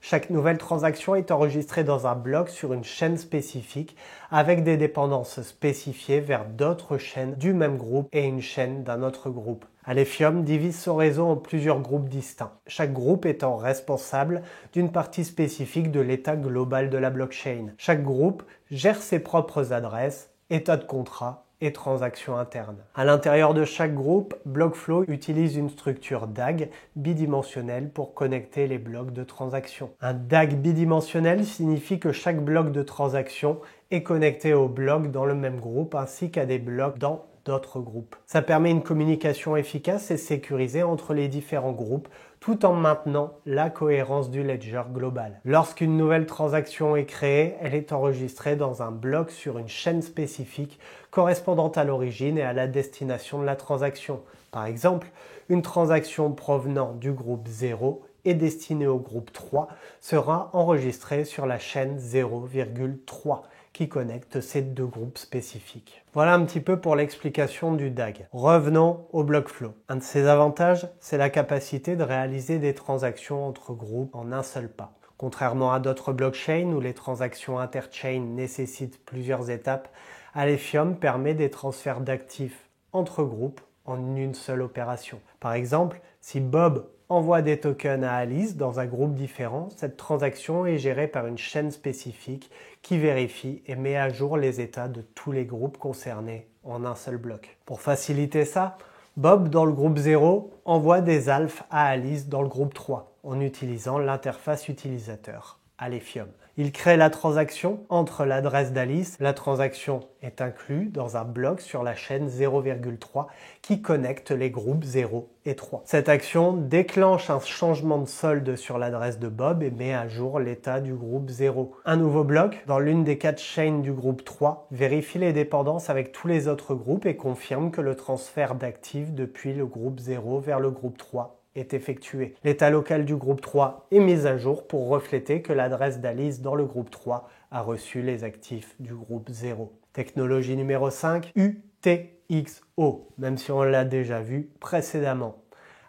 Chaque nouvelle transaction est enregistrée dans un bloc sur une chaîne spécifique avec des dépendances spécifiées vers d'autres chaînes du même groupe et une chaîne d'un autre groupe. Alephium divise son réseau en plusieurs groupes distincts, chaque groupe étant responsable d'une partie spécifique de l'état global de la blockchain. Chaque groupe gère ses propres adresses, états de contrat et transactions internes. À l'intérieur de chaque groupe, Blockflow utilise une structure DAG bidimensionnelle pour connecter les blocs de transactions. Un DAG bidimensionnel signifie que chaque bloc de transaction est connecté aux blocs dans le même groupe ainsi qu'à des blocs dans d'autres groupes. Ça permet une communication efficace et sécurisée entre les différents groupes tout en maintenant la cohérence du ledger global. Lorsqu'une nouvelle transaction est créée, elle est enregistrée dans un bloc sur une chaîne spécifique correspondant à l'origine et à la destination de la transaction. Par exemple, une transaction provenant du groupe 0 et destinée au groupe 3 sera enregistrée sur la chaîne 0,3 qui connecte ces deux groupes spécifiques. Voilà un petit peu pour l'explication du DAG. Revenons au Blockflow. Un de ses avantages, c'est la capacité de réaliser des transactions entre groupes en un seul pas. Contrairement à d'autres blockchains où les transactions interchain nécessitent plusieurs étapes, Alephium permet des transferts d'actifs entre groupes en une seule opération. Par exemple, si Bob envoie des tokens à Alice dans un groupe différent, cette transaction est gérée par une chaîne spécifique qui vérifie et met à jour les états de tous les groupes concernés en un seul bloc. Pour faciliter ça, Bob dans le groupe 0 envoie des alphs à Alice dans le groupe 3 en utilisant l'interface utilisateur Alephium. Il crée la transaction entre l'adresse d'Alice. La transaction est inclue dans un bloc sur la chaîne 0,3 qui connecte les groupes 0 et 3. Cette action déclenche un changement de solde sur l'adresse de Bob et met à jour l'état du groupe 0. Un nouveau bloc dans l'une des 4 chaînes du groupe 3 vérifie les dépendances avec tous les autres groupes et confirme que le transfert d'actifs depuis le groupe 0 vers le groupe 3 est effectué. L'état local du groupe 3 est mis à jour pour refléter que l'adresse d'Alice dans le groupe 3 a reçu les actifs du groupe 0. Technologie numéro 5, UTXO, même si on l'a déjà vu précédemment.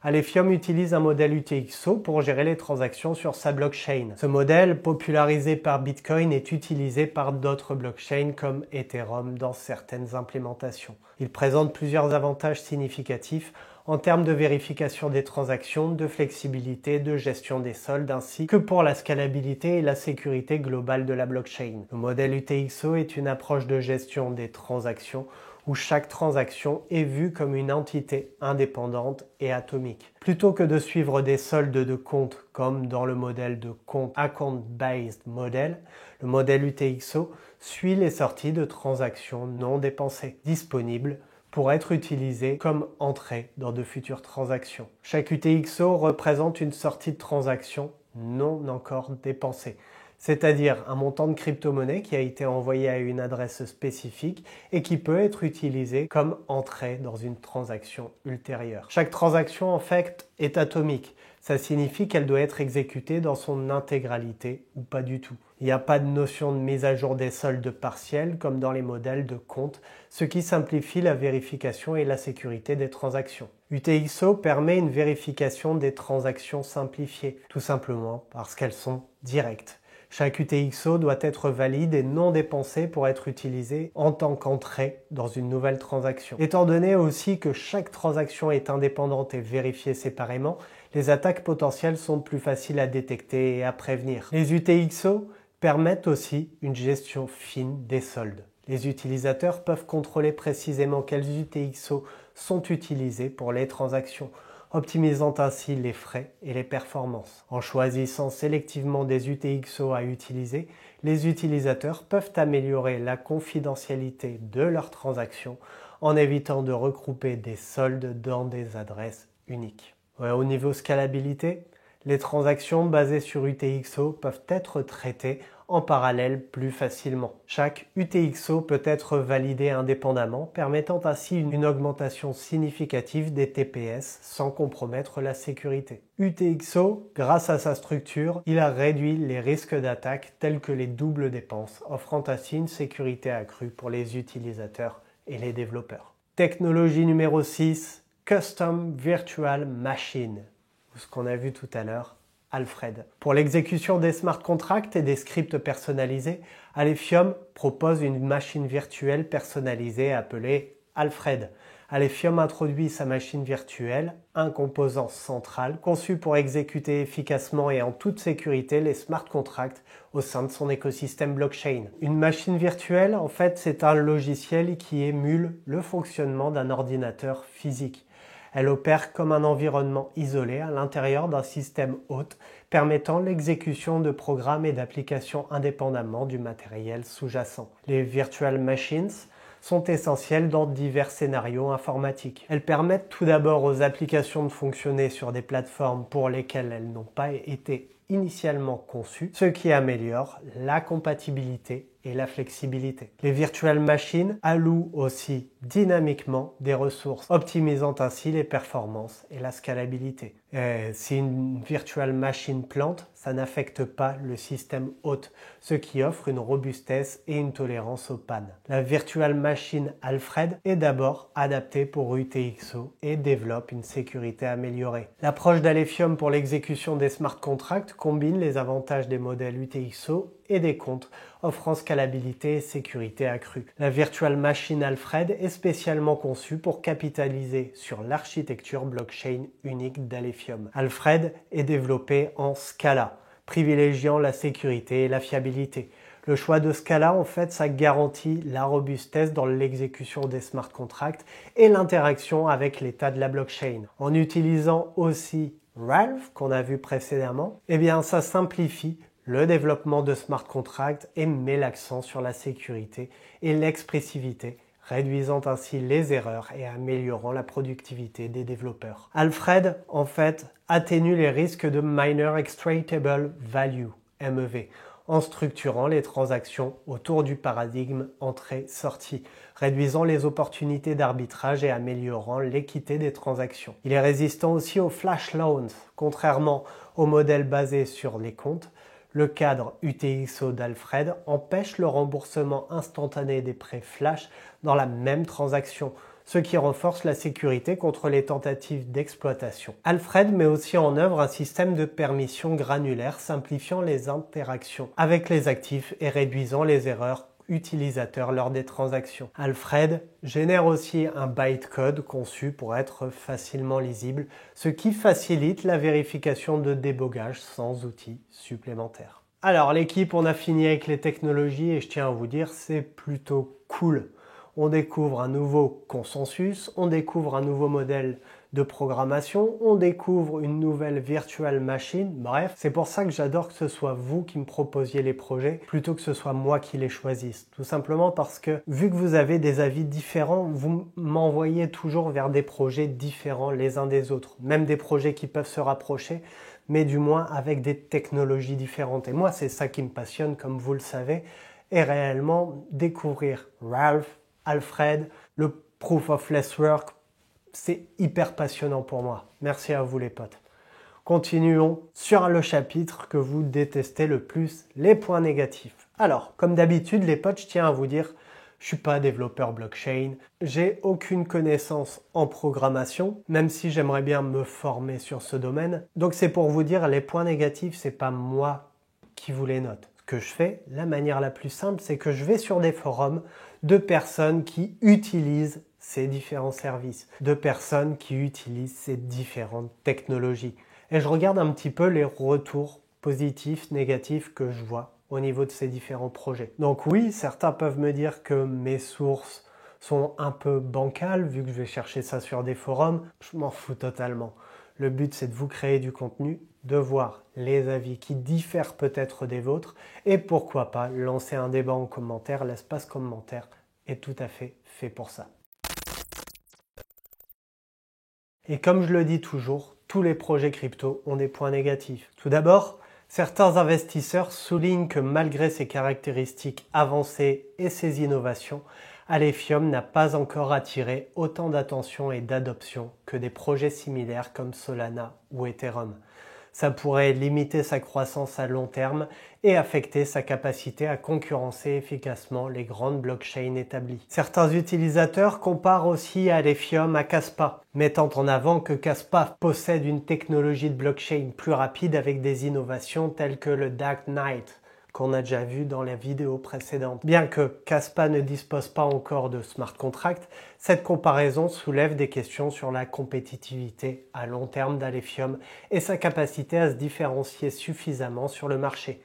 Alephium utilise un modèle UTXO pour gérer les transactions sur sa blockchain. Ce modèle, popularisé par Bitcoin, est utilisé par d'autres blockchains comme Ethereum dans certaines implémentations. Il présente plusieurs avantages significatifs en termes de vérification des transactions, de flexibilité, de gestion des soldes, ainsi que pour la scalabilité et la sécurité globale de la blockchain. Le modèle UTXO est une approche de gestion des transactions où chaque transaction est vue comme une entité indépendante et atomique. Plutôt que de suivre des soldes de compte comme dans le modèle de compte Account-Based Model, le modèle UTXO suit les sorties de transactions non dépensées, disponibles pour être utilisées comme entrée dans de futures transactions. Chaque UTXO représente une sortie de transaction non encore dépensée, c'est-à-dire un montant de crypto-monnaie qui a été envoyé à une adresse spécifique et qui peut être utilisé comme entrée dans une transaction ultérieure. Chaque transaction, en fait, est atomique. Ça signifie qu'elle doit être exécutée dans son intégralité ou pas du tout. Il n'y a pas de notion de mise à jour des soldes partiels comme dans les modèles de compte, ce qui simplifie la vérification et la sécurité des transactions. UTXO permet une vérification des transactions simplifiées, tout simplement parce qu'elles sont directes. Chaque UTXO doit être valide et non dépensé pour être utilisé en tant qu'entrée dans une nouvelle transaction. Étant donné aussi que chaque transaction est indépendante et vérifiée séparément, les attaques potentielles sont plus faciles à détecter et à prévenir. Les UTXO permettent aussi une gestion fine des soldes. Les utilisateurs peuvent contrôler précisément quels UTXO sont utilisés pour les transactions, optimisant ainsi les frais et les performances. En choisissant sélectivement des UTXO à utiliser, les utilisateurs peuvent améliorer la confidentialité de leurs transactions en évitant de regrouper des soldes dans des adresses uniques. Au niveau scalabilité, les transactions basées sur UTXO peuvent être traitées en parallèle plus facilement. Chaque UTXO peut être validé indépendamment, permettant ainsi une augmentation significative des TPS sans compromettre la sécurité. UTXO, grâce à sa structure, il a réduit les risques d'attaque tels que les doubles dépenses, offrant ainsi une sécurité accrue pour les utilisateurs et les développeurs. Technologie numéro 6, Custom Virtual Machine, ou ce qu'on a vu tout à l'heure, Alfred. Pour l'exécution des smart contracts et des scripts personnalisés, Alephium propose une machine virtuelle personnalisée appelée Alfred. Alephium introduit sa machine virtuelle, un composant central conçu pour exécuter efficacement et en toute sécurité les smart contracts au sein de son écosystème blockchain. Une machine virtuelle, en fait, c'est un logiciel qui émule le fonctionnement d'un ordinateur physique. Elle opère comme un environnement isolé à l'intérieur d'un système hôte, permettant l'exécution de programmes et d'applications indépendamment du matériel sous-jacent. Les virtual machines sont essentielles dans divers scénarios informatiques. Elles permettent tout d'abord aux applications de fonctionner sur des plateformes pour lesquelles elles n'ont pas été initialement conçues, ce qui améliore la compatibilité et la flexibilité. Les virtual machines allouent aussi dynamiquement des ressources, optimisant ainsi les performances et la scalabilité. Si une virtual machine plante, ça n'affecte pas le système hôte, ce qui offre une robustesse et une tolérance aux pannes. La virtual machine Alfred est d'abord adaptée pour UTXO et développe une sécurité améliorée. L'approche d'Alephium pour l'exécution des smart contracts combine les avantages des modèles UTXO et des comptes, offrant scalabilité et sécurité accrue. La Virtual Machine Alfred est spécialement conçue pour capitaliser sur l'architecture blockchain unique d'Alephium. Alfred est développé en Scala, privilégiant la sécurité et la fiabilité. Le choix de Scala, en fait, ça garantit la robustesse dans l'exécution des smart contracts et l'interaction avec l'état de la blockchain. En utilisant aussi Ralph, qu'on a vu précédemment, ça simplifie le développement de smart contracts et met l'accent sur la sécurité et l'expressivité, réduisant ainsi les erreurs et améliorant la productivité des développeurs. Alfred, en fait, atténue les risques de Miner Extractable Value, MEV, en structurant les transactions autour du paradigme entrée-sortie, réduisant les opportunités d'arbitrage et améliorant l'équité des transactions. Il est résistant aussi aux flash loans, contrairement au modèle basé sur les comptes. Le cadre UTXO d'Alfred empêche le remboursement instantané des prêts flash dans la même transaction, ce qui renforce la sécurité contre les tentatives d'exploitation. Alfred met aussi en œuvre un système de permission granulaire simplifiant les interactions avec les actifs et réduisant les erreurs utilisateurs lors des transactions. Alfred génère aussi un bytecode conçu pour être facilement lisible, ce qui facilite la vérification de débogage sans outils supplémentaires. Alors l'équipe, on a fini avec les technologies et je tiens à vous dire, c'est plutôt cool. On découvre un nouveau consensus, on découvre un nouveau modèle de programmation, on découvre une nouvelle virtual machine, bref, c'est pour ça que j'adore que ce soit vous qui me proposiez les projets plutôt que ce soit moi qui les choisisse. Tout simplement parce que vu que vous avez des avis différents, vous m'envoyez toujours vers des projets différents les uns des autres, même des projets qui peuvent se rapprocher, mais du moins avec des technologies différentes. Et moi, c'est ça qui me passionne, comme vous le savez, et réellement découvrir Ralph, Alfred, le Proof of Less Work, c'est hyper passionnant pour moi. Merci à vous les potes. Continuons sur le chapitre que vous détestez le plus, les points négatifs. Alors, comme d'habitude les potes, je tiens à vous dire, je suis pas développeur blockchain, j'ai aucune connaissance en programmation, même si j'aimerais bien me former sur ce domaine. Donc c'est pour vous dire, les points négatifs, c'est pas moi qui vous les note. Ce que je fais, la manière la plus simple, c'est que je vais sur des forums de personnes qui utilisent ces différents services, de personnes qui utilisent ces différentes technologies. Et je regarde un petit peu les retours positifs, négatifs que je vois au niveau de ces différents projets. Donc oui, certains peuvent me dire que mes sources sont un peu bancales, vu que je vais chercher ça sur des forums. Je m'en fous totalement. Le but, c'est de vous créer du contenu, de voir les avis qui diffèrent peut-être des vôtres, et pourquoi pas lancer un débat en commentaire. L'espace commentaire est tout à fait pour ça. Et comme je le dis toujours, tous les projets crypto ont des points négatifs. Tout d'abord, certains investisseurs soulignent que malgré ses caractéristiques avancées et ses innovations, Alephium n'a pas encore attiré autant d'attention et d'adoption que des projets similaires comme Solana ou Ethereum. Ça pourrait limiter sa croissance à long terme et affecter sa capacité à concurrencer efficacement les grandes blockchains établies. Certains utilisateurs comparent aussi Alephium à Kaspa, mettant en avant que Kaspa possède une technologie de blockchain plus rapide avec des innovations telles que le Dark Knight, qu'on a déjà vu dans la vidéo précédente. Bien que Kaspa ne dispose pas encore de smart contract, cette comparaison soulève des questions sur la compétitivité à long terme d'Alephium et sa capacité à se différencier suffisamment sur le marché.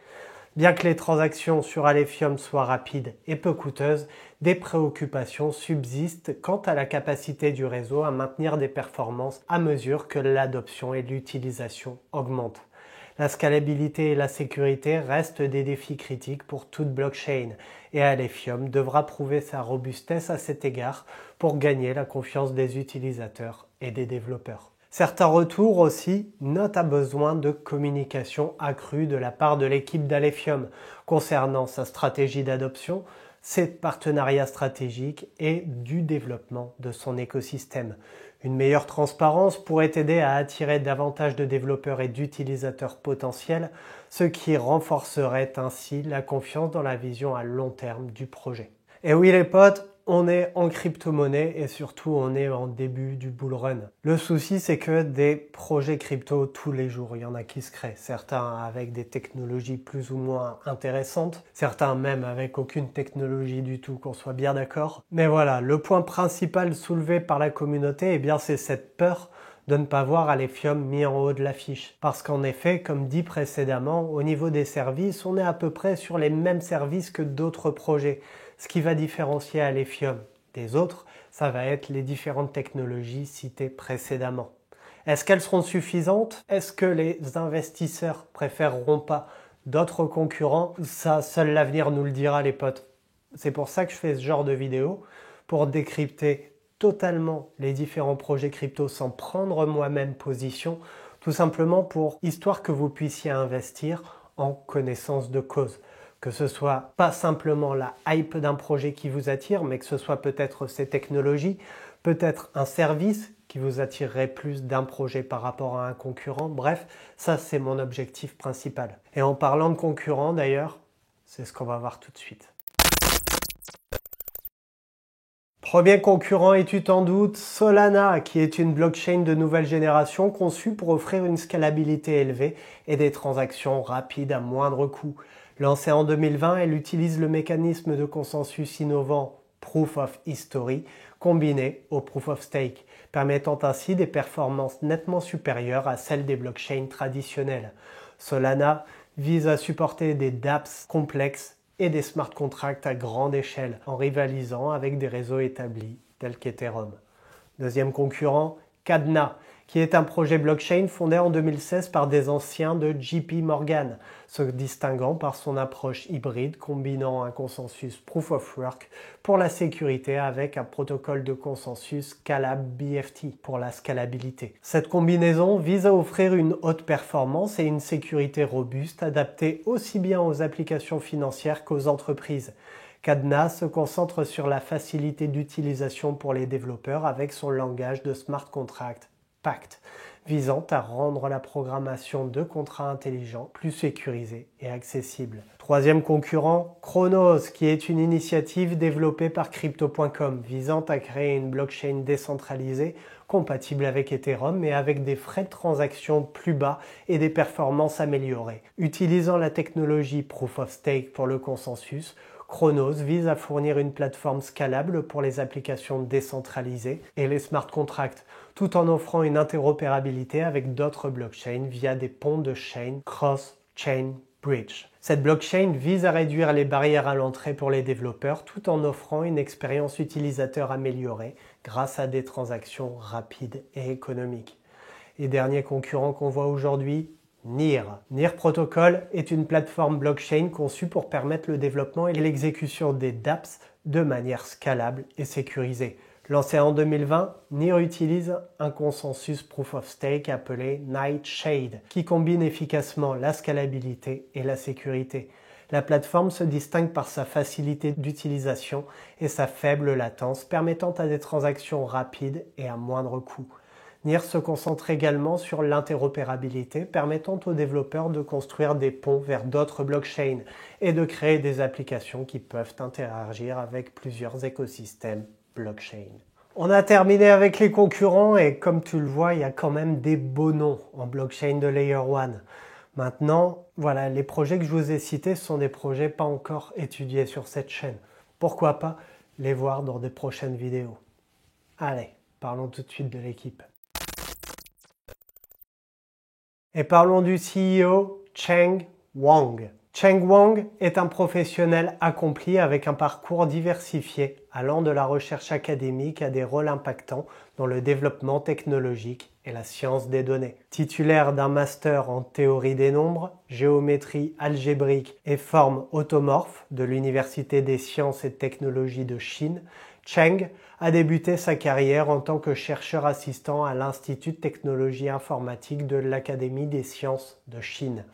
Bien que les transactions sur Alephium soient rapides et peu coûteuses, des préoccupations subsistent quant à la capacité du réseau à maintenir des performances à mesure que l'adoption et l'utilisation augmentent. La scalabilité et la sécurité restent des défis critiques pour toute blockchain et Alephium devra prouver sa robustesse à cet égard pour gagner la confiance des utilisateurs et des développeurs. Certains retours aussi notent un besoin de communication accrue de la part de l'équipe d'Alephium concernant sa stratégie d'adoption, ses partenariats stratégiques et du développement de son écosystème. Une meilleure transparence pourrait aider à attirer davantage de développeurs et d'utilisateurs potentiels, ce qui renforcerait ainsi la confiance dans la vision à long terme du projet. Et oui les potes, on est en crypto-monnaie et surtout on est en début du bull run. Le souci c'est que des projets crypto tous les jours, il y en a qui se créent. Certains avec des technologies plus ou moins intéressantes, certains même avec aucune technologie du tout, qu'on soit bien d'accord. Mais voilà, le point principal soulevé par la communauté, eh bien c'est cette peur de ne pas voir Alephium mis en haut de l'affiche. Parce qu'en effet, comme dit précédemment, au niveau des services, on est à peu près sur les mêmes services que d'autres projets. Ce qui va différencier Alephium des autres, ça va être les différentes technologies citées précédemment. Est-ce qu'elles seront suffisantes? Est-ce que les investisseurs préféreront pas d'autres concurrents, ça, seul l'avenir nous le dira les potes. C'est pour ça que je fais ce genre de vidéo, pour décrypter totalement les différents projets crypto sans prendre moi-même position, tout simplement histoire que vous puissiez investir en connaissance de cause. Que ce soit pas simplement la hype d'un projet qui vous attire, mais que ce soit peut-être ses technologies, peut-être un service qui vous attirerait plus d'un projet par rapport à un concurrent. Bref, ça c'est mon objectif principal. Et en parlant de concurrents d'ailleurs, c'est ce qu'on va voir tout de suite. Premier concurrent, et tu t'en doutes, Solana, qui est une blockchain de nouvelle génération conçue pour offrir une scalabilité élevée et des transactions rapides à moindre coût. Lancée en 2020, elle utilise le mécanisme de consensus innovant Proof of History combiné au Proof of Stake, permettant ainsi des performances nettement supérieures à celles des blockchains traditionnelles. Solana vise à supporter des dApps complexes et des smart contracts à grande échelle, en rivalisant avec des réseaux établis tels qu'Ethereum. Deuxième concurrent, Kadena, qui est un projet blockchain fondé en 2016 par des anciens de JP Morgan, se distinguant par son approche hybride combinant un consensus Proof of Work pour la sécurité avec un protocole de consensus Scalable BFT pour la scalabilité. Cette combinaison vise à offrir une haute performance et une sécurité robuste adaptée aussi bien aux applications financières qu'aux entreprises. Kadena se concentre sur la facilité d'utilisation pour les développeurs avec son langage de smart contract Pact, visant à rendre la programmation de contrats intelligents plus sécurisée et accessible. Troisième concurrent, Chronos, qui est une initiative développée par Crypto.com, visant à créer une blockchain décentralisée compatible avec Ethereum mais avec des frais de transaction plus bas et des performances améliorées. Utilisant la technologie Proof of Stake pour le consensus, Chronos vise à fournir une plateforme scalable pour les applications décentralisées et les smart contracts, tout en offrant une interopérabilité avec d'autres blockchains via des ponts de chain cross-chain bridge. Cette blockchain vise à réduire les barrières à l'entrée pour les développeurs tout en offrant une expérience utilisateur améliorée grâce à des transactions rapides et économiques. Et dernier concurrent qu'on voit aujourd'hui, NEAR. NEAR Protocol est une plateforme blockchain conçue pour permettre le développement et l'exécution des dApps de manière scalable et sécurisée. Lancé en 2020, NEAR utilise un consensus Proof of Stake appelé Nightshade, qui combine efficacement la scalabilité et la sécurité. La plateforme se distingue par sa facilité d'utilisation et sa faible latence, permettant à des transactions rapides et à moindre coût. NEAR se concentre également sur l'interopérabilité, permettant aux développeurs de construire des ponts vers d'autres blockchains et de créer des applications qui peuvent interagir avec plusieurs écosystèmes blockchain. On a terminé avec les concurrents et comme tu le vois, il y a quand même des beaux noms en blockchain de Layer 1. Maintenant, voilà, les projets que je vous ai cités sont des projets pas encore étudiés sur cette chaîne. Pourquoi pas les voir dans des prochaines vidéos. Allez, parlons tout de suite de l'équipe. Et parlons du CEO Cheng Wang. Cheng Wang est un professionnel accompli avec un parcours diversifié, allant de la recherche académique à des rôles impactants dans le développement technologique et la science des données. Titulaire d'un master en théorie des nombres, géométrie algébrique et formes automorphes de l'Université des sciences et technologies de Chine, Cheng a débuté sa carrière en tant que chercheur assistant à l'Institut de technologie informatique de l'Académie des sciences de Chine,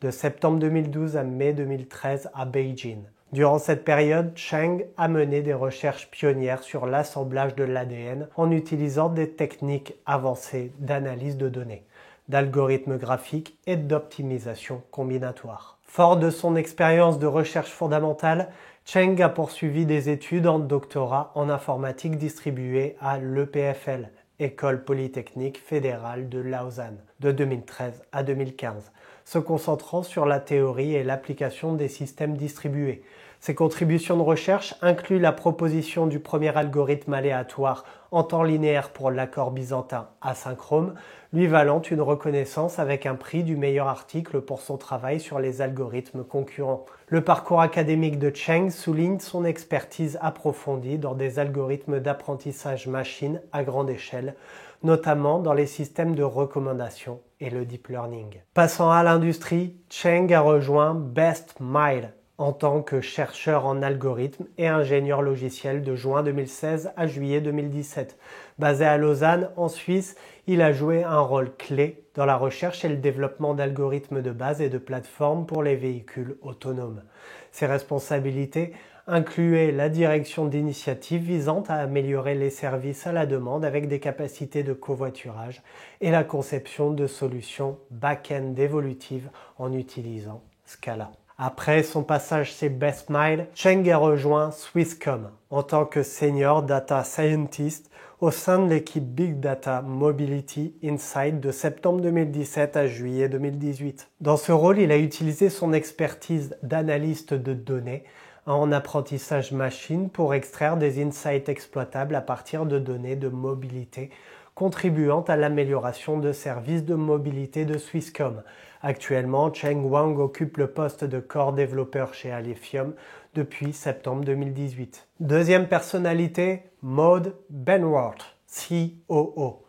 de septembre 2012 à mai 2013 à Beijing. Durant cette période, Cheng a mené des recherches pionnières sur l'assemblage de l'ADN en utilisant des techniques avancées d'analyse de données, d'algorithmes graphiques et d'optimisation combinatoire. Fort de son expérience de recherche fondamentale, Cheng a poursuivi des études en doctorat en informatique distribuée à l'EPFL, École polytechnique fédérale de Lausanne, de 2013 à 2015, se concentrant sur la théorie et l'application des systèmes distribués. Ses contributions de recherche incluent la proposition du premier algorithme aléatoire en temps linéaire pour l'accord byzantin asynchrone, lui valant une reconnaissance avec un prix du meilleur article pour son travail sur les algorithmes concurrents. Le parcours académique de Cheng souligne son expertise approfondie dans des algorithmes d'apprentissage machine à grande échelle, notamment dans les systèmes de recommandation et le deep learning. Passant à l'industrie, Cheng a rejoint BestMile en tant que chercheur en algorithme et ingénieur logiciel de juin 2016 à juillet 2017. Basé à Lausanne, en Suisse, il a joué un rôle clé dans la recherche et le développement d'algorithmes de base et de plateformes pour les véhicules autonomes. Ses responsabilités incluaient la direction d'initiatives visant à améliorer les services à la demande avec des capacités de covoiturage et la conception de solutions back-end évolutives en utilisant Scala. Après son passage chez BestMile, Cheng a rejoint Swisscom en tant que Senior Data Scientist au sein de l'équipe Big Data Mobility Insight de septembre 2017 à juillet 2018. Dans ce rôle, il a utilisé son expertise d'analyste de données en apprentissage machine pour extraire des insights exploitables à partir de données de mobilité, contribuant à l'amélioration de services de mobilité de Swisscom. Actuellement, Cheng Wang occupe le poste de core développeur chez Alefium depuis septembre 2018. Deuxième personnalité, Maud Benworth, COO.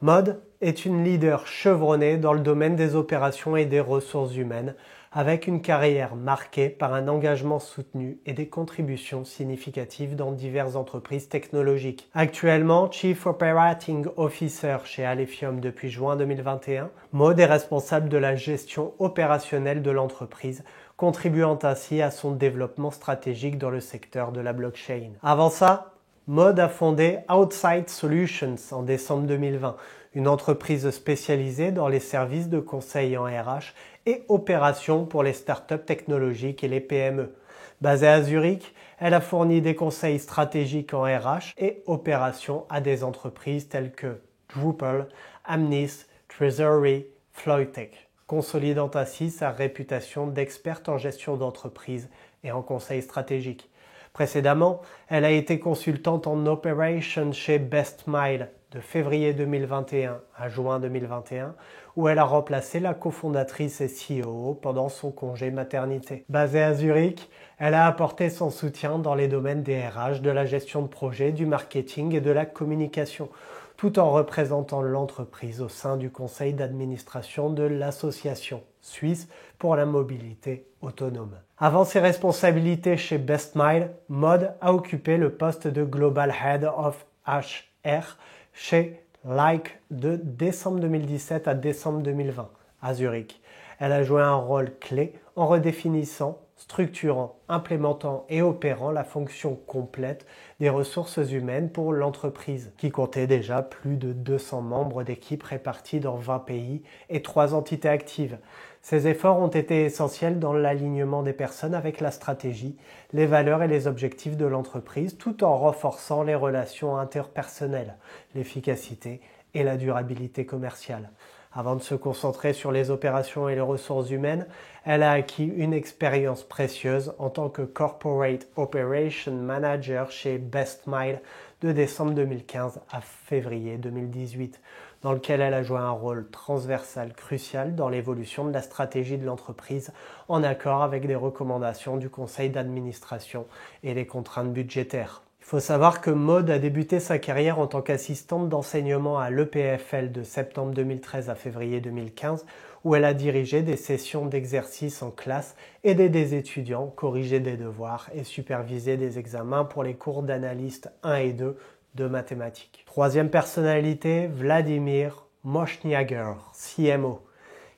Maud est une leader chevronnée dans le domaine des opérations et des ressources humaines, avec une carrière marquée par un engagement soutenu et des contributions significatives dans diverses entreprises technologiques. Actuellement Chief Operating Officer chez Alefium depuis juin 2021, Maud est responsable de la gestion opérationnelle de l'entreprise, contribuant ainsi à son développement stratégique dans le secteur de la blockchain. Avant ça, Maud a fondé Outside Solutions en décembre 2020, une entreprise spécialisée dans les services de conseil en RH et opérations pour les startups technologiques et les PME. Basée à Zurich, elle a fourni des conseils stratégiques en RH et opérations à des entreprises telles que Drupal, Amnis, Treasury, Floytech, consolidant ainsi sa réputation d'experte en gestion d'entreprise et en conseil stratégique. Précédemment, elle a été consultante en Operations chez BestMile de février 2021 à juin 2021, où elle a remplacé la cofondatrice et CEO pendant son congé maternité. Basée à Zurich, elle a apporté son soutien dans les domaines des RH, de la gestion de projet, du marketing et de la communication, tout en représentant l'entreprise au sein du conseil d'administration de l'Association suisse pour la mobilité autonome. Avant ses responsabilités chez BestMile, Maud a occupé le poste de Global Head of HR chez Like de décembre 2017 à décembre 2020 à Zurich. Elle a joué un rôle clé en redéfinissant, structurant, implémentant et opérant la fonction complète des ressources humaines pour l'entreprise, qui comptait déjà plus de 200 membres d'équipe répartis dans 20 pays et 3 entités actives. Ces efforts ont été essentiels dans l'alignement des personnes avec la stratégie, les valeurs et les objectifs de l'entreprise, tout en renforçant les relations interpersonnelles, l'efficacité et la durabilité commerciale. Avant de se concentrer sur les opérations et les ressources humaines, elle a acquis une expérience précieuse en tant que Corporate Operation Manager chez BestMile de décembre 2015 à février 2018, dans lequel elle a joué un rôle transversal crucial dans l'évolution de la stratégie de l'entreprise en accord avec des recommandations du conseil d'administration et les contraintes budgétaires. Il faut savoir que Maud a débuté sa carrière en tant qu'assistante d'enseignement à l'EPFL de septembre 2013 à février 2015, où elle a dirigé des sessions d'exercice en classe, aidé des étudiants, corrigé des devoirs et supervisé des examens pour les cours d'analyste 1 et 2 de mathématiques. Troisième personnalité, Vladimir Moshniager, CMO.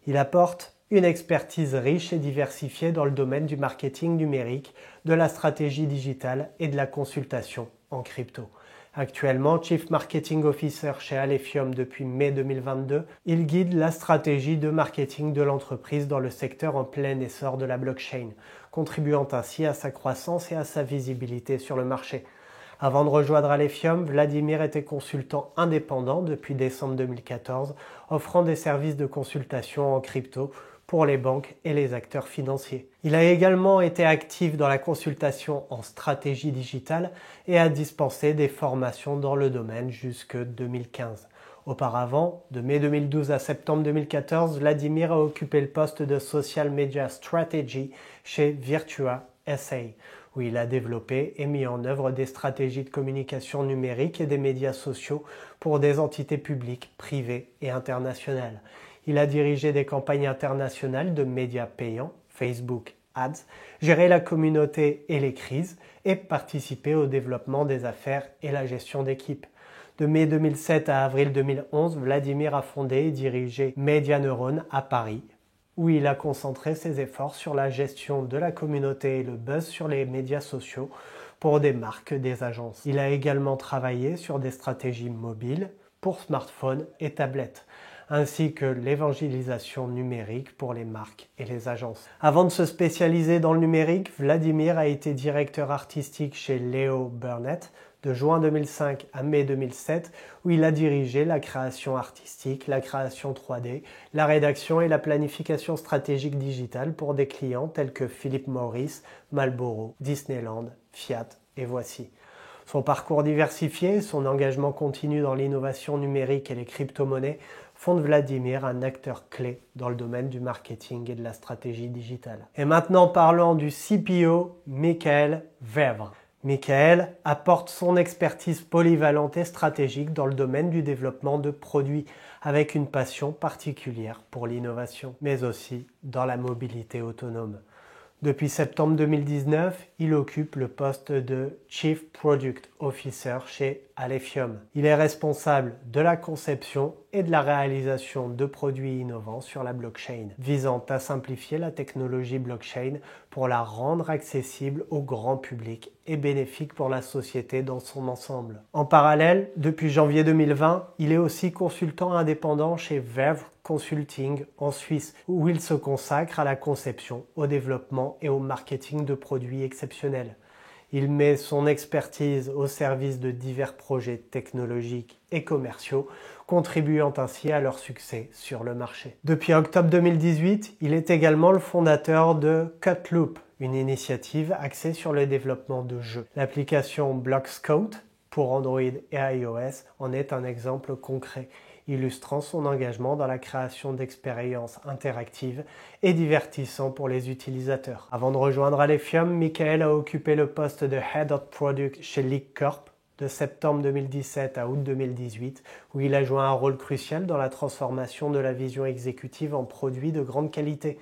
Il apporte une expertise riche et diversifiée dans le domaine du marketing numérique, de la stratégie digitale et de la consultation en crypto. Actuellement Chief Marketing Officer chez Alefium depuis mai 2022, il guide la stratégie de marketing de l'entreprise dans le secteur en plein essor de la blockchain, contribuant ainsi à sa croissance et à sa visibilité sur le marché. Avant de rejoindre Alefium, Vladimir était consultant indépendant depuis décembre 2014, offrant des services de consultation en crypto pour les banques et les acteurs financiers. Il a également été actif dans la consultation en stratégie digitale et a dispensé des formations dans le domaine jusque 2015. Auparavant, de mai 2012 à septembre 2014, Vladimir a occupé le poste de Social Media Strategy chez Virtua SA, où il a développé et mis en œuvre des stratégies de communication numérique et des médias sociaux pour des entités publiques, privées et internationales. Il a dirigé des campagnes internationales de médias payants, Facebook Ads, géré la communauté et les crises et participé au développement des affaires et la gestion d'équipes. De mai 2007 à avril 2011, Vladimir a fondé et dirigé Medianeuron à Paris, où il a concentré ses efforts sur la gestion de la communauté et le buzz sur les médias sociaux pour des marques et des agences. Il a également travaillé sur des stratégies mobiles pour smartphones et tablettes, ainsi que l'évangélisation numérique pour les marques et les agences. Avant de se spécialiser dans le numérique, Vladimir a été directeur artistique chez Leo Burnett de juin 2005 à mai 2007, où il a dirigé la création artistique, la création 3D, la rédaction et la planification stratégique digitale pour des clients tels que Philip Morris, Marlboro, Disneyland, Fiat et Voici. Son parcours diversifié, son engagement continu dans l'innovation numérique et les crypto-monnaies font de Vladimir un acteur clé dans le domaine du marketing et de la stratégie digitale. Et maintenant parlons du CPO, Michael Vevre. Michael apporte son expertise polyvalente et stratégique dans le domaine du développement de produits avec une passion particulière pour l'innovation, mais aussi dans la mobilité autonome. Depuis septembre 2019, il occupe le poste de Chief Product Officer chez Alefium. Il est responsable de la conception et de la réalisation de produits innovants sur la blockchain, visant à simplifier la technologie blockchain pour la rendre accessible au grand public et bénéfique pour la société dans son ensemble. En parallèle, depuis janvier 2020, il est aussi consultant indépendant chez Vevre Consulting en Suisse, où il se consacre à la conception, au développement et au marketing de produits exceptionnels. Il met son expertise au service de divers projets technologiques et commerciaux, contribuant ainsi à leur succès sur le marché. Depuis octobre 2018, il est également le fondateur de Cutloop, une initiative axée sur le développement de jeux. L'application Bloxcout pour Android et iOS en est un exemple concret, illustrant son engagement dans la création d'expériences interactives et divertissantes pour les utilisateurs. Avant de rejoindre Alefium, Michael a occupé le poste de Head of Product chez LeakCorp de septembre 2017 à août 2018, où il a joué un rôle crucial dans la transformation de la vision exécutive en produits de grande qualité.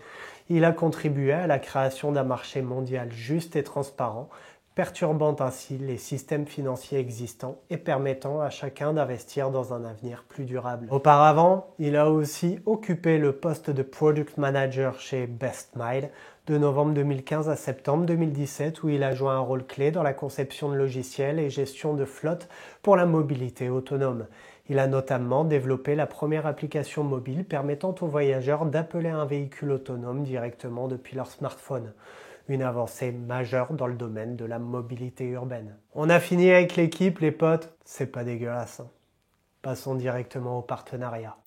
Il a contribué à la création d'un marché mondial juste et transparent, perturbant ainsi les systèmes financiers existants et permettant à chacun d'investir dans un avenir plus durable. Auparavant, il a aussi occupé le poste de Product Manager chez BestMile de novembre 2015 à septembre 2017, où il a joué un rôle clé dans la conception de logiciels et gestion de flotte pour la mobilité autonome. Il a notamment développé la première application mobile permettant aux voyageurs d'appeler un véhicule autonome directement depuis leur smartphone. Une avancée majeure dans le domaine de la mobilité urbaine. On a fini avec l'équipe, les potes, c'est pas dégueulasse. Passons directement au partenariat.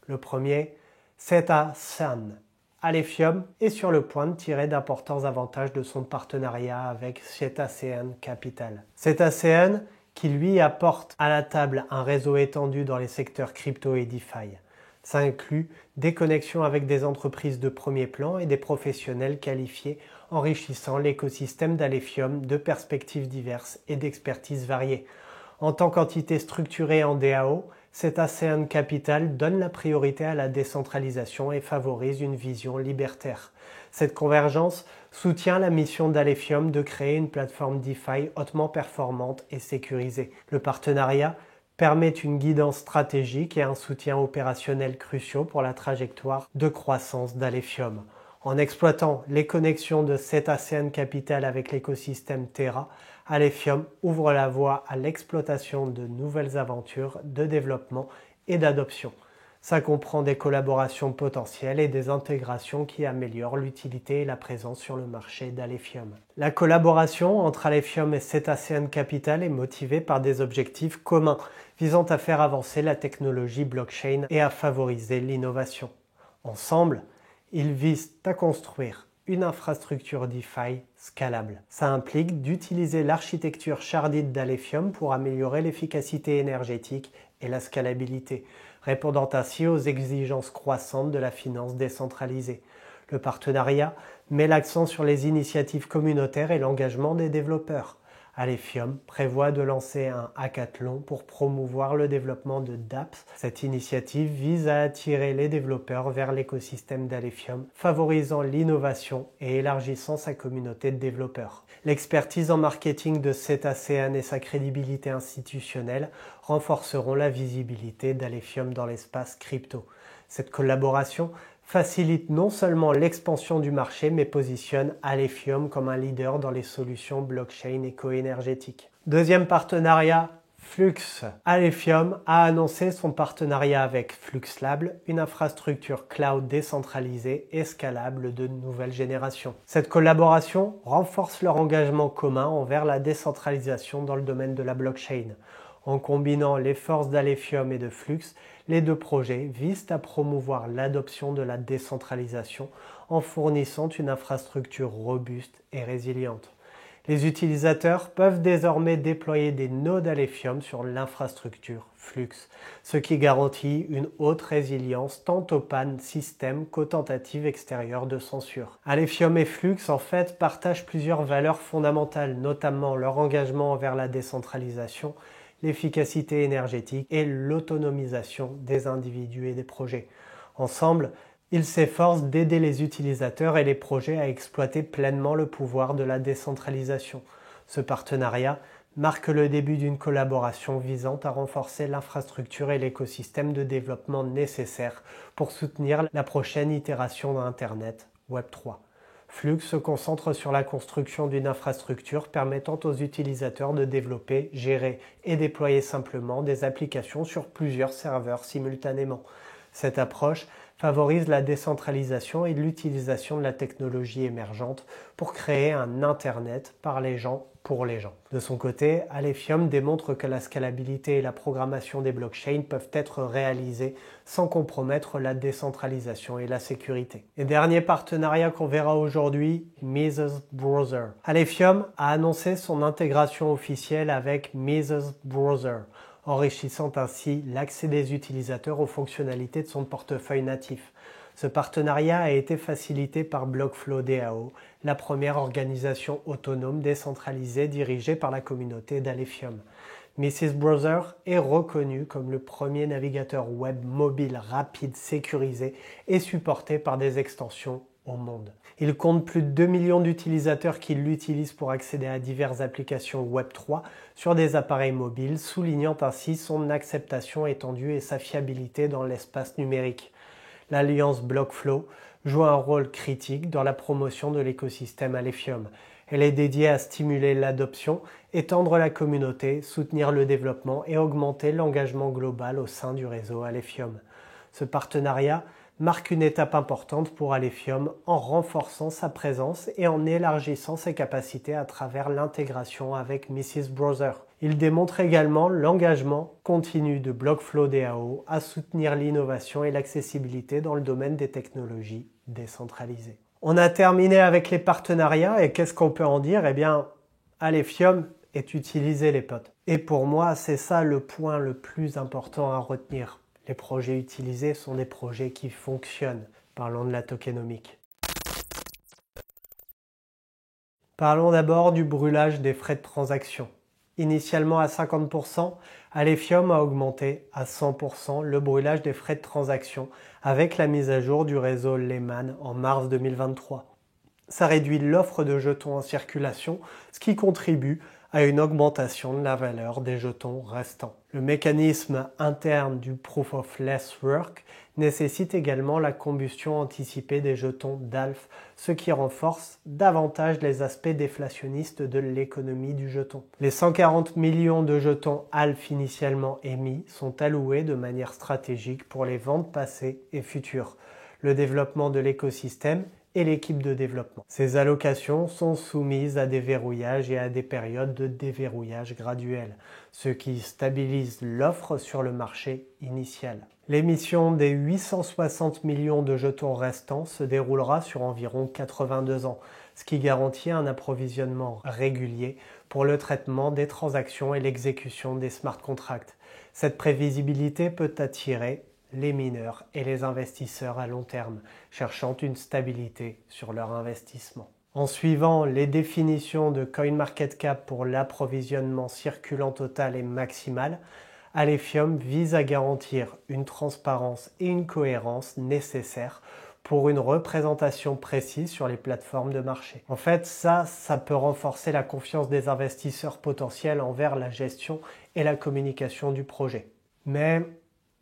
Le premier, Cetacean. Alefium est sur le point de tirer d'importants avantages de son partenariat avec Cetacean Capital. Cetacean qui lui apporte à la table un réseau étendu dans les secteurs crypto et DeFi. Ça inclut des connexions avec des entreprises de premier plan et des professionnels qualifiés, enrichissant l'écosystème d'Alefium de perspectives diverses et d'expertises variées. En tant qu'entité structurée en DAO, Cetacean Capital donne la priorité à la décentralisation et favorise une vision libertaire. Cette convergence soutient la mission d'Alefium de créer une plateforme DeFi hautement performante et sécurisée. Le partenariat permet une guidance stratégique et un soutien opérationnel cruciaux pour la trajectoire de croissance d'Alefium. En exploitant les connexions de Cetacean Capital avec l'écosystème Terra, Alefium ouvre la voie à l'exploitation de nouvelles aventures de développement et d'adoption. Ça comprend des collaborations potentielles et des intégrations qui améliorent l'utilité et la présence sur le marché d'Alephium. La collaboration entre Alephium et Cetacean Capital est motivée par des objectifs communs visant à faire avancer la technologie blockchain et à favoriser l'innovation. Ensemble, ils visent à construire une infrastructure DeFi scalable. Ça implique d'utiliser l'architecture sharded d'Alephium pour améliorer l'efficacité énergétique et la scalabilité, répondant ainsi aux exigences croissantes de la finance décentralisée. Le partenariat met l'accent sur les initiatives communautaires et l'engagement des développeurs. Alephium prévoit de lancer un hackathon pour promouvoir le développement de dApps. Cette initiative vise à attirer les développeurs vers l'écosystème d'Alephium, favorisant l'innovation et élargissant sa communauté de développeurs. L'expertise en marketing de Cetacean et sa crédibilité institutionnelle renforceront la visibilité d'Alephium dans l'espace crypto. Cette collaboration facilite non seulement l'expansion du marché, mais positionne Alephium comme un leader dans les solutions blockchain éco-énergétiques. Deuxième partenariat, Flux. Alephium a annoncé son partenariat avec FluxLab, une infrastructure cloud décentralisée et scalable de nouvelle génération. Cette collaboration renforce leur engagement commun envers la décentralisation dans le domaine de la blockchain. En combinant les forces d'Alephium et de Flux, les deux projets visent à promouvoir l'adoption de la décentralisation en fournissant une infrastructure robuste et résiliente. Les utilisateurs peuvent désormais déployer des nodes Alephium sur l'infrastructure Flux, ce qui garantit une haute résilience tant aux pannes système qu'aux tentatives extérieures de censure. Alephium et Flux en fait partagent plusieurs valeurs fondamentales, notamment leur engagement envers la décentralisation, l'efficacité énergétique et l'autonomisation des individus et des projets. Ensemble, ils s'efforcent d'aider les utilisateurs et les projets à exploiter pleinement le pouvoir de la décentralisation. Ce partenariat marque le début d'une collaboration visant à renforcer l'infrastructure et l'écosystème de développement nécessaires pour soutenir la prochaine itération d'Internet Web3. Flux se concentre sur la construction d'une infrastructure permettant aux utilisateurs de développer, gérer et déployer simplement des applications sur plusieurs serveurs simultanément. Cette approche favorise la décentralisation et l'utilisation de la technologie émergente pour créer un Internet par les gens pour les gens. De son côté, Alephium démontre que la scalabilité et la programmation des blockchains peuvent être réalisées sans compromettre la décentralisation et la sécurité. Et dernier partenariat qu'on verra aujourd'hui, Mises Browser. Alephium a annoncé son intégration officielle avec Mises Browser, enrichissant ainsi l'accès des utilisateurs aux fonctionnalités de son portefeuille natif. Ce partenariat a été facilité par BlockFlow DAO, la première organisation autonome décentralisée dirigée par la communauté d'Alephium. Mises Browser est reconnu comme le premier navigateur web mobile rapide, sécurisé et supporté par des extensions au monde. Il compte plus de 2 millions d'utilisateurs qui l'utilisent pour accéder à diverses applications Web3 sur des appareils mobiles, soulignant ainsi son acceptation étendue et sa fiabilité dans l'espace numérique. L'alliance BlockFlow joue un rôle critique dans la promotion de l'écosystème Alephium. Elle est dédiée à stimuler l'adoption, étendre la communauté, soutenir le développement et augmenter l'engagement global au sein du réseau Alephium. Ce partenariat marque une étape importante pour Alephium en renforçant sa présence et en élargissant ses capacités à travers l'intégration avec Mises Browser. Il démontre également l'engagement continu de BlockFlow DAO à soutenir l'innovation et l'accessibilité dans le domaine des technologies décentralisées. On a terminé avec les partenariats et qu'est-ce qu'on peut en dire? Eh bien, Alephium est utilisé les potes. Et pour moi, c'est ça le point le plus important à retenir. Les projets utilisés sont des projets qui fonctionnent. Parlons de la tokenomique. Parlons d'abord du brûlage des frais de transaction. Initialement à 50%, Alephium a augmenté à 100% le brûlage des frais de transaction avec la mise à jour du réseau Lehman en mars 2023. Ça réduit l'offre de jetons en circulation, ce qui contribue à une augmentation de la valeur des jetons restants. Le mécanisme interne du Proof of Less Work nécessite également la combustion anticipée des jetons d'Alf, ce qui renforce davantage les aspects déflationnistes de l'économie du jeton. Les 140 millions de jetons Alf initialement émis sont alloués de manière stratégique pour les ventes passées et futures, le développement de l'écosystème et l'équipe de développement. Ces allocations sont soumises à des verrouillages et à des périodes de déverrouillage graduel, ce qui stabilise l'offre sur le marché initial. L'émission des 860 millions de jetons restants se déroulera sur environ 82 ans, ce qui garantit un approvisionnement régulier pour le traitement des transactions et l'exécution des smart contracts. Cette prévisibilité peut attirer les mineurs et les investisseurs à long terme, cherchant une stabilité sur leur investissement. En suivant les définitions de CoinMarketCap pour l'approvisionnement circulant total et maximal, Alephium vise à garantir une transparence et une cohérence nécessaires pour une représentation précise sur les plateformes de marché. En fait, ça peut renforcer la confiance des investisseurs potentiels envers la gestion et la communication du projet. Mais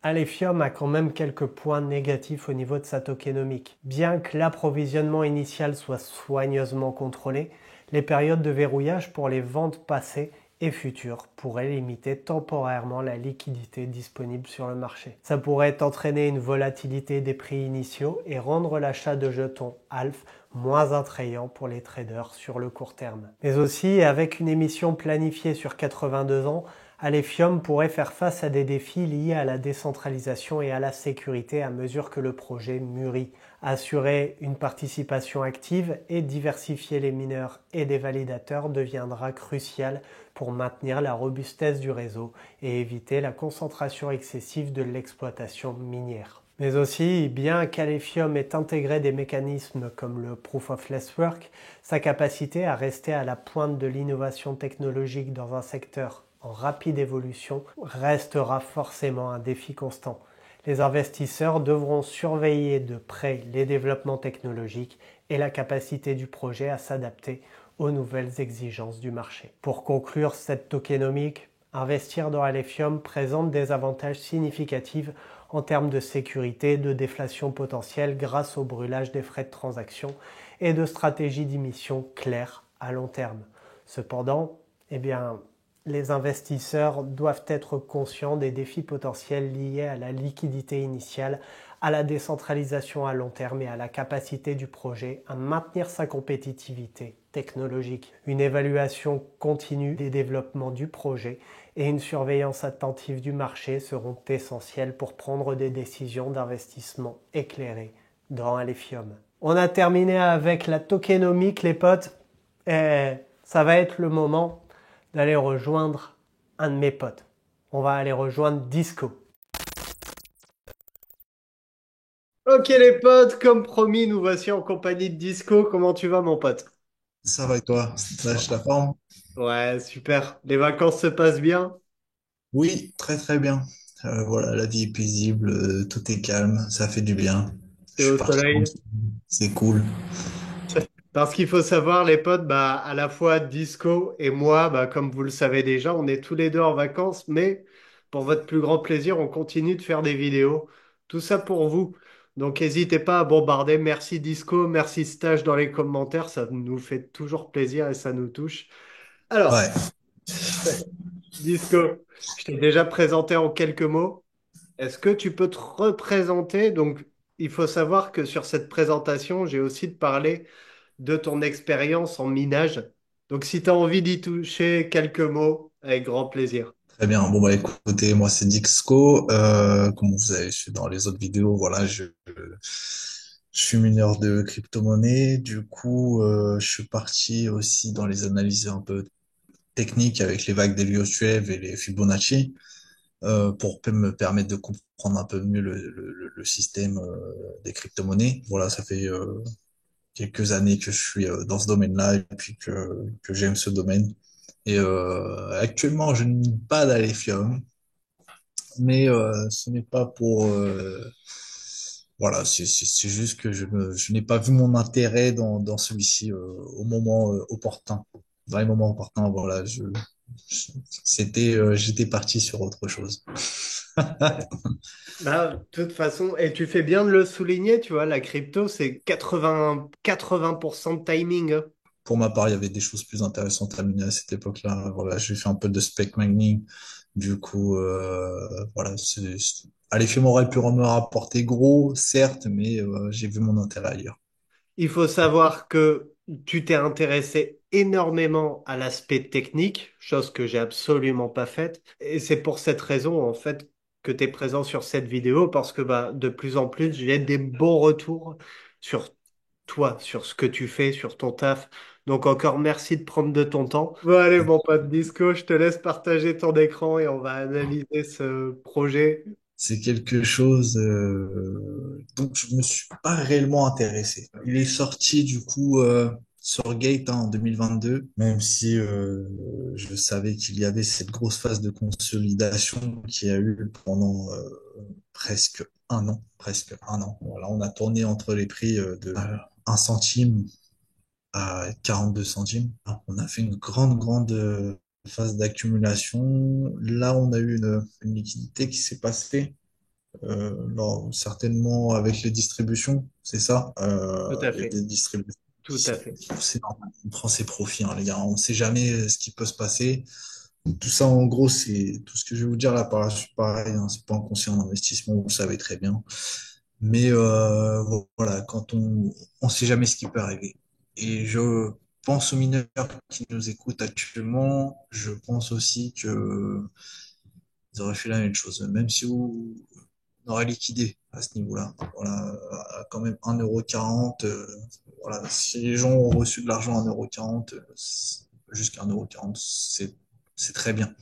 Alephium a quand même quelques points négatifs au niveau de sa tokenomique. Bien que l'approvisionnement initial soit soigneusement contrôlé, les périodes de verrouillage pour les ventes passées et futures pourraient limiter temporairement la liquidité disponible sur le marché. Ça pourrait entraîner une volatilité des prix initiaux et rendre l'achat de jetons ALF moins attrayant pour les traders sur le court terme. Mais aussi, avec une émission planifiée sur 82 ans, Alephium pourrait faire face à des défis liés à la décentralisation et à la sécurité à mesure que le projet mûrit. Assurer une participation active et diversifier les mineurs et des validateurs deviendra crucial pour maintenir la robustesse du réseau et éviter la concentration excessive de l'exploitation minière. Mais aussi, bien qu'Alephium ait intégré des mécanismes comme le Proof of Less Work, sa capacité à rester à la pointe de l'innovation technologique dans un secteur en rapide évolution restera forcément un défi constant. Les investisseurs devront surveiller de près les développements technologiques et la capacité du projet à s'adapter aux nouvelles exigences du marché. Pour conclure cette tokenomique, investir dans Alephium présente des avantages significatifs en termes de sécurité, de déflation potentielle grâce au brûlage des frais de transaction et de stratégies d'émission claires à long terme. Cependant, les investisseurs doivent être conscients des défis potentiels liés à la liquidité initiale, à la décentralisation à long terme et à la capacité du projet à maintenir sa compétitivité technologique. Une évaluation continue des développements du projet et une surveillance attentive du marché seront essentielles pour prendre des décisions d'investissement éclairées dans Alephium. On a terminé avec la tokenomique, les potes, et ça va être le moment d'aller rejoindre un de mes potes. On va aller rejoindre Disco. Ok les potes, comme promis, nous voici en compagnie de Disco. Comment tu vas mon pote? Ça va et toi? Lâche la forme? Ouais, super. Les vacances se passent bien? Oui, très très bien. Voilà, la vie est paisible, tout est calme, ça fait du bien. T'es Je suis au parti en soleil? ski, c'est cool. Parce qu'il faut savoir, les potes, à la fois Disco et moi, comme vous le savez déjà, on est tous les deux en vacances, mais pour votre plus grand plaisir, on continue de faire des vidéos. Tout ça pour vous. Donc, n'hésitez pas à bombarder. Merci Disco, merci Stage dans les commentaires. Ça nous fait toujours plaisir et ça nous touche. Alors, Ouais, Disco, je t'ai déjà présenté en quelques mots. Est-ce que tu peux te représenter? Donc, il faut savoir que sur cette présentation, j'ai aussi de parler de ton expérience en minage. Donc, si tu as envie d'y toucher quelques mots, avec grand plaisir. très bien. Bon bah écoutez, moi c'est Dixco. Comme vous avez vu dans les autres vidéos, voilà, je suis mineur de crypto-monnaie. Du coup, je suis parti aussi dans les analyses un peu techniques avec les vagues d'Elliott-Wave et les Fibonacci. Pour me permettre de comprendre un peu mieux le système des crypto-monnaies. Voilà, ça fait quelques années que je suis dans ce domaine-là et puis que j'aime ce domaine. Et actuellement, je ne mine pas d'Alephium, mais ce n'est pas pour... voilà, c'est juste que je n'ai pas vu mon intérêt dans celui-ci au moment opportun. Dans les moments opportuns, voilà, J'étais parti sur autre chose. Bah, de toute façon, et tu fais bien de le souligner, tu vois, la crypto, c'est 80% de timing, hein. Pour ma part, il y avait des choses plus intéressantes à mener à cette époque-là. Voilà, j'ai fait un peu de spec mining. Du coup, voilà, Alephium aurait pu me rapporter gros, certes, mais j'ai vu mon intérêt ailleurs. Il faut savoir que tu t'es intéressé énormément à l'aspect technique, chose que j'ai absolument pas faite. Et c'est pour cette raison, en fait, que tu es présent sur cette vidéo, parce que bah, de plus en plus, j'ai des bons retours sur toi, sur ce que tu fais, sur ton taf. Donc encore merci de prendre de ton temps. Bon, allez, mon pote Disco, je te laisse partager ton écran et on va analyser ce projet. C'est quelque chose dont je me suis pas réellement intéressé. Il est sorti du coup sur Gate en 2022, même si je savais qu'il y avait cette grosse phase de consolidation qui a eu pendant presque un an, presque un an. Voilà, on a tourné entre les prix de 1 centime à 42 centimes. On a fait une grande phase d'accumulation. Là, on a eu une liquidité qui s'est passée non, certainement avec les distributions, c'est ça. Tout à Il y a fait, des distributions. tout à fait. C'est normal. On prend ses profits, hein, les gars. On ne sait jamais ce qui peut se passer. Tout ça, en gros, c'est tout ce que je vais vous dire là par la suite. Pareil, hein, c'est pas un conseil en investissement, vous le savez très bien. Mais voilà, on sait jamais ce qui peut arriver. Et je pense aux mineurs qui nous écoutent actuellement. Je pense aussi que ils auraient fait la même chose, même si vous on aurait liquidé à ce niveau-là. Voilà, à quand même 1,40 €. Voilà, si les gens ont reçu de l'argent à 1,40 €, jusqu'à 1,40 €, c'est très bien.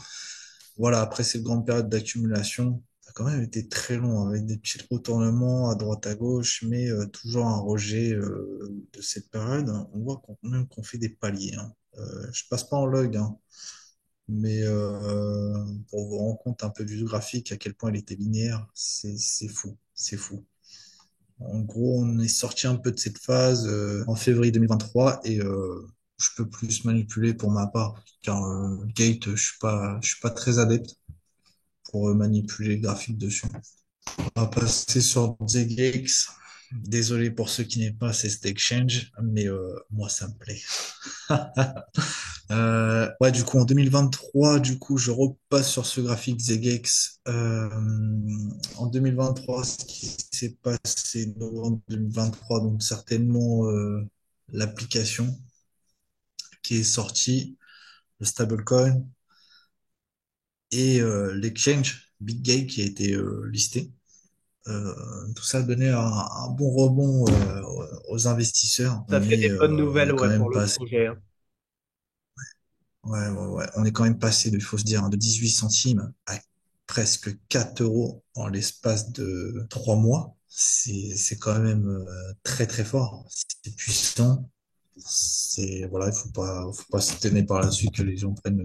Voilà, après cette grande période d'accumulation, ça a quand même été très long, avec des petits retournements à droite à gauche, mais toujours un rejet de cette période. On voit même qu'on fait des paliers, hein. Je passe pas en log, hein, mais pour vous rendre compte un peu du graphique, à quel point il était linéaire, c'est fou, c'est fou. En gros, on est sorti un peu de cette phase en février 2023 et je peux plus manipuler pour ma part, car Gate, je suis pas très adepte pour manipuler les graphiques dessus. On va passer sur ZGX. Désolé pour ceux qui n'aiment pas cet exchange, mais moi ça me plaît. Ouais, du coup, en 2023, du coup, je repasse sur ce graphique ZGX. En 2023, ce qui s'est passé novembre 2023, donc certainement l'application qui est sortie, le stablecoin et l'exchange BitGate qui a été listé. Tout ça a donné un bon rebond aux investisseurs. Ça fait des bonnes On nouvelles, est quand ouais, pour même le passé. projet, hein. Ouais. On est quand même passé, il faut se dire, hein, de 18 centimes à presque 4 € en l'espace de 3 mois. C'est quand même très fort. C'est puissant. Voilà, faut pas s'étonner par la suite que les gens prennent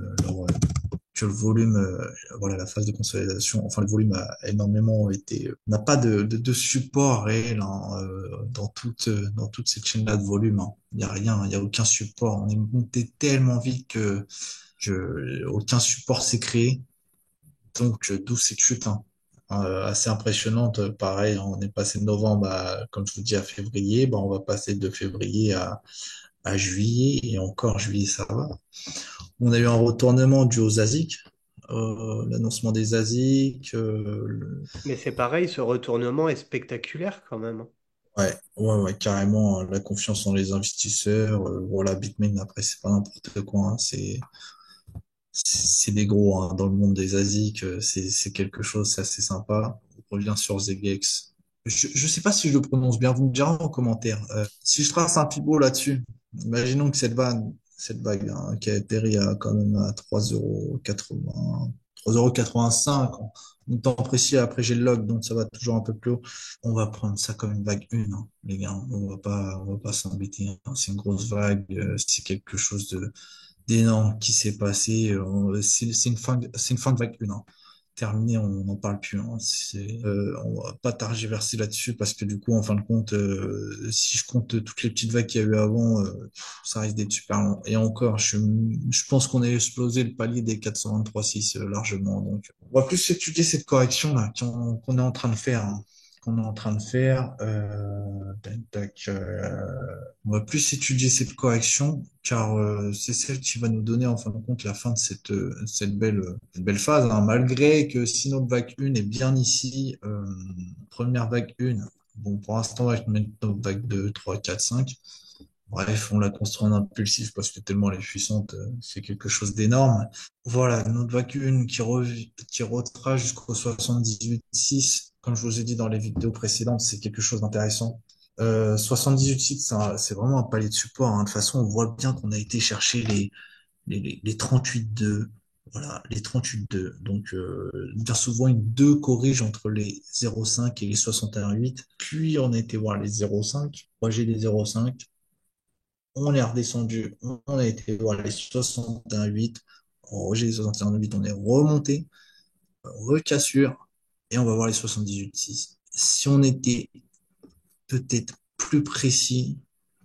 que le volume, voilà, la phase de consolidation, enfin le volume a énormément été, n'a pas de support réel, hein, dans toute cette chaîne-là de volume, hein. Il y a rien, il y a aucun support. On est monté tellement vite que aucun support s'est créé. Donc d'où cette chute, hein, assez impressionnante. Pareil, on est passé de novembre comme je vous dis, à février. On va passer de février à juillet et encore juillet, ça va. On a eu un retournement dû aux ASIC, l'annoncement des ASIC. Mais c'est pareil, ce retournement est spectaculaire quand même, hein. Ouais, carrément, la confiance en les investisseurs. Voilà, Bitmain, après, c'est pas n'importe quoi, hein, c'est des gros, hein, dans le monde des ASIC. C'est quelque chose, c'est assez sympa. On revient sur Zegex. Je sais pas si je le prononce bien, vous me direz en commentaire. Si je trace un pivot là-dessus, imaginons que cette vague, hein, qui a atterri à quand même à 3,80 €, 3,85 € en temps précis. Après, j'ai le log, donc ça va toujours un peu plus haut. On va prendre ça comme une vague 1, hein, les gars. On va pas s'embêter, hein. C'est une grosse vague, c'est quelque chose d'énorme qui s'est passé. C'est une fin de vague 1, hein. terminé, on n'en parle plus, hein. On va pas targiverser là-dessus parce que du coup, en fin de compte, si je compte toutes les petites vagues qu'il y a eu avant, ça risque d'être super long. Et encore, je pense qu'on a explosé le palier des 423,6 largement. Donc, on va plus étudier cette correction là qu'on est en train de faire, hein, qu'on est en train de faire. Tac, tac, on va plus étudier cette correction car c'est celle qui va nous donner en fin de compte la fin de cette belle phase, hein. Malgré que si notre vague 1 est bien ici, première vague 1, bon pour l'instant on va mettre notre vague 2, 3, 4, 5. Bref, on l'a construit en impulsif parce que tellement elle est puissante, c'est quelque chose d'énorme. Voilà, notre vague 1 qui retrace jusqu'au 78,6. Comme je vous ai dit dans les vidéos précédentes, c'est quelque chose d'intéressant. 78,6, c'est vraiment un palier de support, hein. De toute façon, on voit bien qu'on a été chercher les 38,2. Voilà, les 38,2. Donc, bien souvent, une 2 corrige entre les 0,5 et les 61,8. Puis, on a été voir les 0,5. Moi, j'ai les 0,5. On est redescendu. On a été voir les 61,8. J'ai les 61,8. On est remonté. Recassure. Et on va voir les 78,6. Si on était peut-être plus précis,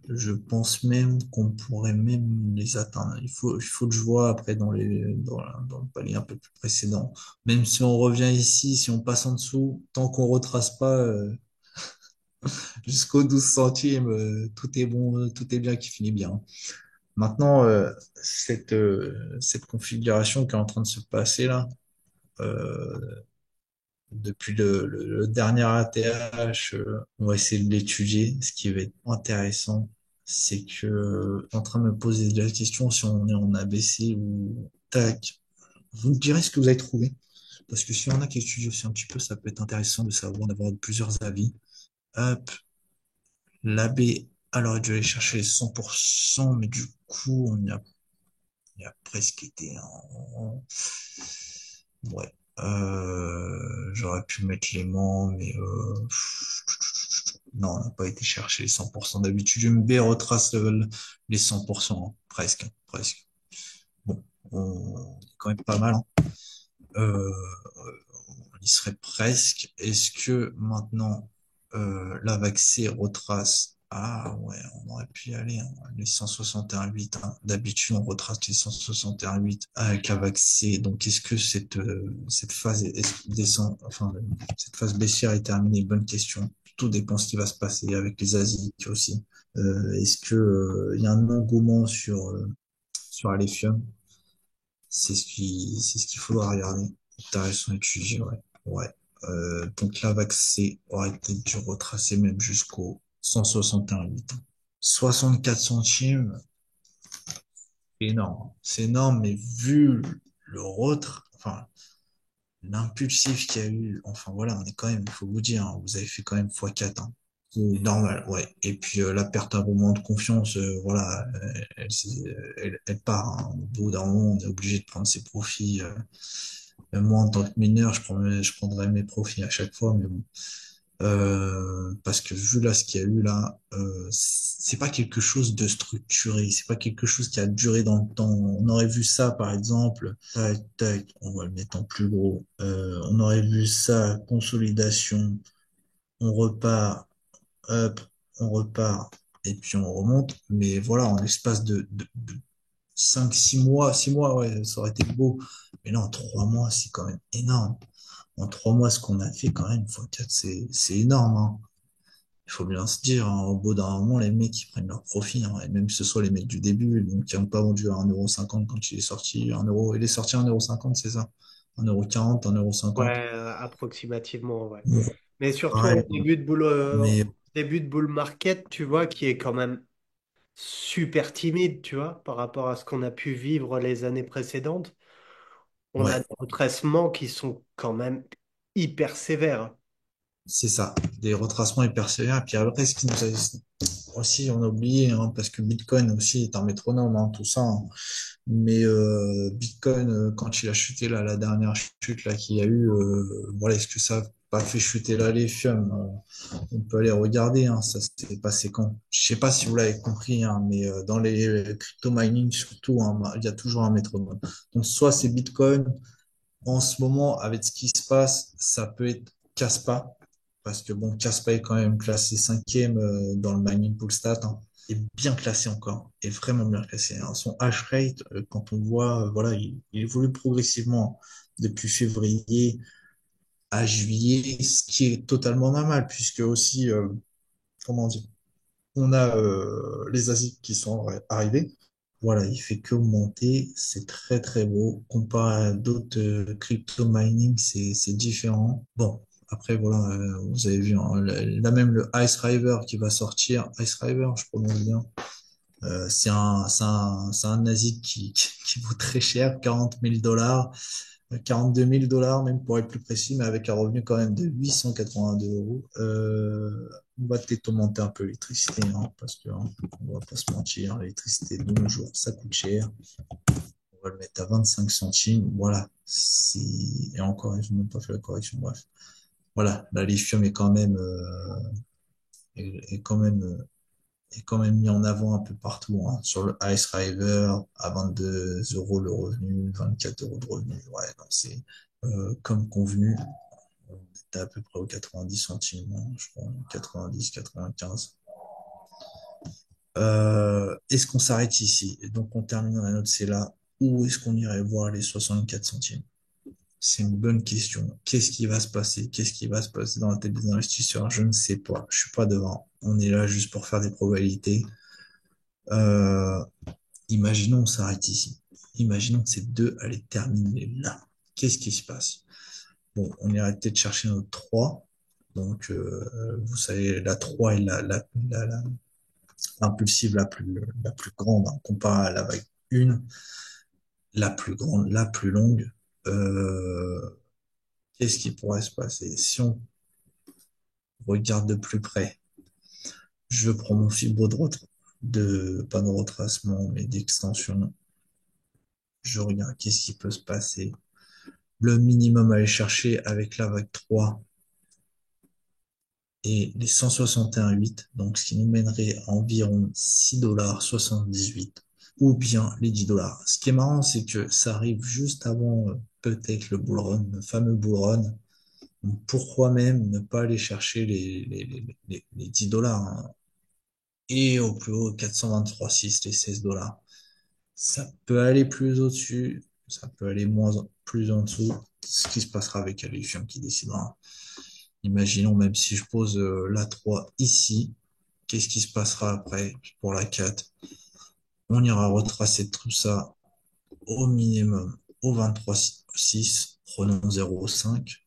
je pense même qu'on pourrait même les atteindre. Il faut que je vois après dans le palier un peu plus précédent. Même si on revient ici, si on passe en dessous, tant qu'on retrace pas jusqu'aux 12 centimes, tout est bon, tout est bien qui finit bien. Maintenant, cette configuration qui est en train de se passer là, euh, depuis le dernier ATH, on va essayer de l'étudier. Ce qui va être intéressant, c'est que je suis en train de me poser la question si on est en ABC ou tac. Vous me direz ce que vous avez trouvé. Parce que si on a qui étudie aussi un petit peu, ça peut être intéressant de savoir, d'avoir plusieurs avis. Hop, l'AB, alors il dû aller chercher les 100%, mais du coup, il a presque été ouais. J'aurais pu mettre l'aimant, mais non, on n'a pas été chercher les 100%. D'habitude, UMB retrace les 100%, hein. Presque, presque. Bon, on est quand même pas mal, hein. Euh, on y serait presque. Est-ce que maintenant, la vaccée retrace? Ah ouais, on aurait pu y aller, hein, les 161,8, hein. D'habitude, on retrace les 161,8 avec la vaccée. Donc, est-ce que cette phase descend, enfin, cette phase baissière est terminée? Bonne question. Tout dépend de ce qui va se passer avec les ASIC aussi. Est-ce que, il y a un engouement sur Alephium? C'est ce qu'il faudra regarder. Intéressant à étudier, ouais. Ouais. Donc la vaccée aurait peut-être dû retracer même jusqu'au 161,8. 64 centimes, c'est énorme. C'est énorme, mais vu enfin, l'impulsif qu'il y a eu, enfin voilà, on est quand même, il faut vous dire, hein, vous avez fait quand même x4, hein. C'est normal, ouais. Et puis la perte à un moment de confiance, voilà, elle part, hein. Au bout d'un moment, on est obligé de prendre ses profits. Moi, en tant que mineur, je prendrais mes profits à chaque fois, mais bon. Parce que vu là ce qu'il y a eu là, c'est pas quelque chose de structuré, c'est pas quelque chose qui a duré dans le temps. On aurait vu ça par exemple, tac, tac, on va le mettre en plus gros. On aurait vu ça, consolidation, on repart, hop, on repart, et puis on remonte. Mais voilà, en l'espace de 5, 6 mois, ouais, ça aurait été beau. Mais là, en 3 mois, c'est quand même énorme. En 3 mois, ce qu'on a fait quand même, x4, c'est énorme, hein. Il faut bien se dire, hein, au bout d'un moment, les mecs, ils prennent leur profit, hein, et même que ce soit les mecs du début, donc, qui n'ont pas vendu à 1,50 € quand il est sorti, 1 euro, il est sorti à 1,50 € c'est ça? 1,40 €, 1,50 €. Ouais, approximativement, ouais. Bon, Mais surtout ouais, en mais début de bull market, tu vois, qui est quand même super timide, tu vois, par rapport à ce qu'on a pu vivre les années précédentes. On a ouais, des retraitements qui sont quand même hyper sévères. c'est ça. Des retracements hyper sévères. Et puis après, ce qui nous a aussi, on a oublié, hein, parce que Bitcoin aussi est un métronome, hein, tout ça, hein. Mais Bitcoin, quand il a chuté là, la dernière chute là qu'il y a eu, voilà, est-ce que ça a pas fait chuter là l'Ethereum? On peut aller regarder, hein, ça s'est passé quand? Je sais pas si vous l'avez compris, hein, mais dans les crypto mining surtout, hein, il y a toujours un métronome. Donc soit c'est Bitcoin, En ce moment, avec ce qui se passe, ça peut être Caspa, parce que bon, Caspa est quand même classé cinquième dans le mining pool stat, hein, et bien classé encore, et vraiment bien classé, hein. Son hash rate, quand on voit, voilà, il évolue progressivement depuis février à juillet, ce qui est totalement normal, puisque aussi, comment dire, on a les ASIC qui sont arrivés. Voilà, il fait que monter. C'est très très beau. Comparé à d'autres crypto mining, c'est différent. Bon, après voilà, vous avez vu, hein, là même le Ice River qui va sortir. Ice River, je prononce bien. C'est un ASIC qui vaut très cher, 40 000 $. 42 000 $ même pour être plus précis, mais avec un revenu quand même de 882 euros. On va peut-être augmenter un peu l'électricité, hein, parce que hein, on va pas se mentir, l'électricité de nos jours, ça coûte cher. On va le mettre à 25 centimes. Voilà. Et encore, je n'ai même pas fait la correction. Bref. Voilà. La lithium est quand même, est quand même, est quand même mis en avant un peu partout, hein. Sur le Ice River, à 22 euros le revenu, 24 euros de revenu. Ouais, non, c'est comme convenu. On était à peu près aux 90 centimes, hein, je crois, 90, 95. Est-ce qu'on s'arrête ici? Et donc, on termine la note, c'est là. Ou est-ce qu'on irait voir les 64 centimes? C'est une bonne question. Qu'est-ce qui va se passer? Qu'est-ce qui va se passer dans la tête des investisseurs? Je ne sais pas. Je suis pas devant. On est là juste pour faire des probabilités. Euh, Imaginons on s'arrête ici. Imaginons que ces deux allaient terminer là. Qu'est-ce qui se passe? Bon, on irait peut-être chercher notre 3. Donc, vous savez, la 3 est l'impulsive la plus grande, hein, comparé à la vague 1, la plus grande, la plus longue. Euh, Qu'est-ce qui pourrait se passer? Si on regarde de plus près, je prends mon fibre pas de retracement, mais d'extension. Je regarde qu'est-ce qui peut se passer. Le minimum à aller chercher avec la vague 3 et les 161,8, donc ce qui nous mènerait à environ 6,78 $ ou bien les 10 dollars. Ce qui est marrant, c'est que ça arrive juste avant peut-être le bull run, le fameux bull run. Donc, pourquoi même ne pas aller chercher les 10 dollars, hein, et au plus haut 423,6, les 16 dollars. Ça peut aller plus au-dessus, ça peut aller plus en dessous. Ce qui se passera avec Alexion qui décidera. Imaginons même si je pose la 3 ici, qu'est-ce qui se passera après pour la 4? On ira retracer tout ça au minimum au 23,6, prenons 0,5.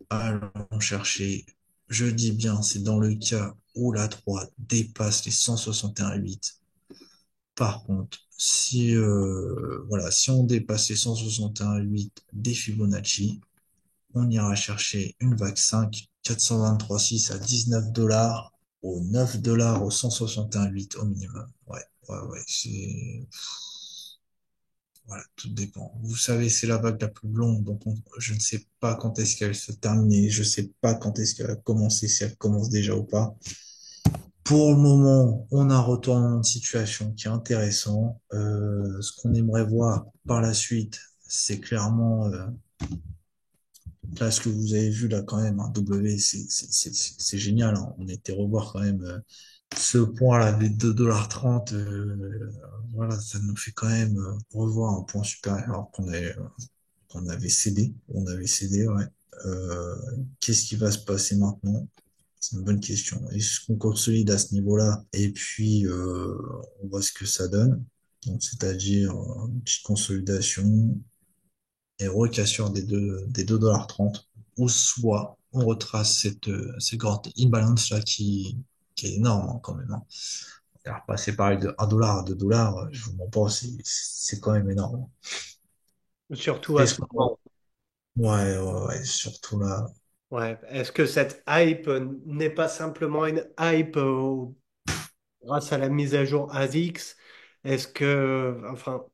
Allons chercher, je dis bien, c'est dans le cas où la 3 dépasse les 161,8. Par contre, si, voilà, si on dépasse les 161,8 des Fibonacci, on ira chercher une vague 5, 423,6 à 19 dollars, au 9 dollars au 161,8 au minimum. Ouais, ouais, ouais, voilà, tout dépend. Vous savez, c'est la vague la plus longue, donc je ne sais pas quand est-ce qu'elle se termine, je ne sais pas quand est-ce qu'elle va commencer, si elle commence déjà ou pas. Pour le moment, on a un retournement de situation qui est intéressant. Ce qu'on aimerait voir par la suite, c'est clairement là ce que vous avez vu là quand même, hein, W, c'est génial, hein. On était revoir quand même ce point-là des 2,30 $. Voilà, ça nous fait quand même revoir un point supérieur qu'on avait cédé. On avait cédé, ouais. Euh, Qu'est-ce qui va se passer maintenant? C'est une bonne question. Est-ce qu'on consolide à ce niveau-là? Et puis, on voit ce que ça donne. Donc, c'est-à-dire une petite consolidation et recassure des 2,30 $. Ou soit on retrace cette grande imbalance là qui est énorme, hein, quand même, hein. Alors, passer pareil de 1 $ à 2 $, je vous mens pas, c'est quand même énorme. Surtout à Est-ce ce qu'on moment. Ouais, ouais, ouais, surtout là. Ouais. Est-ce que cette hype n'est pas simplement une hype grâce à la mise à jour ASICS? Est-ce que, enfin,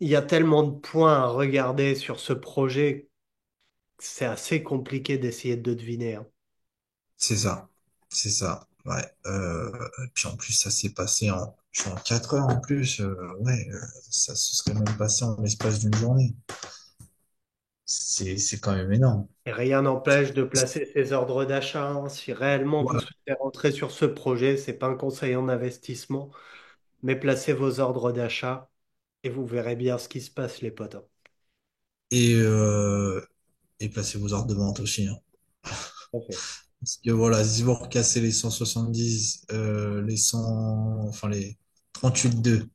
il y a tellement de points à regarder sur ce projet que c'est assez compliqué d'essayer de deviner, hein. C'est ça. C'est ça. Ouais. Et puis en plus, ça s'est passé en 4 heures en plus. Ouais, ça se serait même passé en l'espace d'une journée. c'est quand même énorme. Et rien n'empêche de placer ses ordres d'achat, hein. Si réellement vous Voilà. souhaitez rentrer sur ce projet, c'est pas un conseil en investissement, mais placez vos ordres d'achat et vous verrez bien ce qui se passe, les potes, hein. Et, euh, et placez vos ordres de vente aussi, hein. Tout à fait. Parce que voilà, si vous recassez les 170, les 100, enfin les 38,2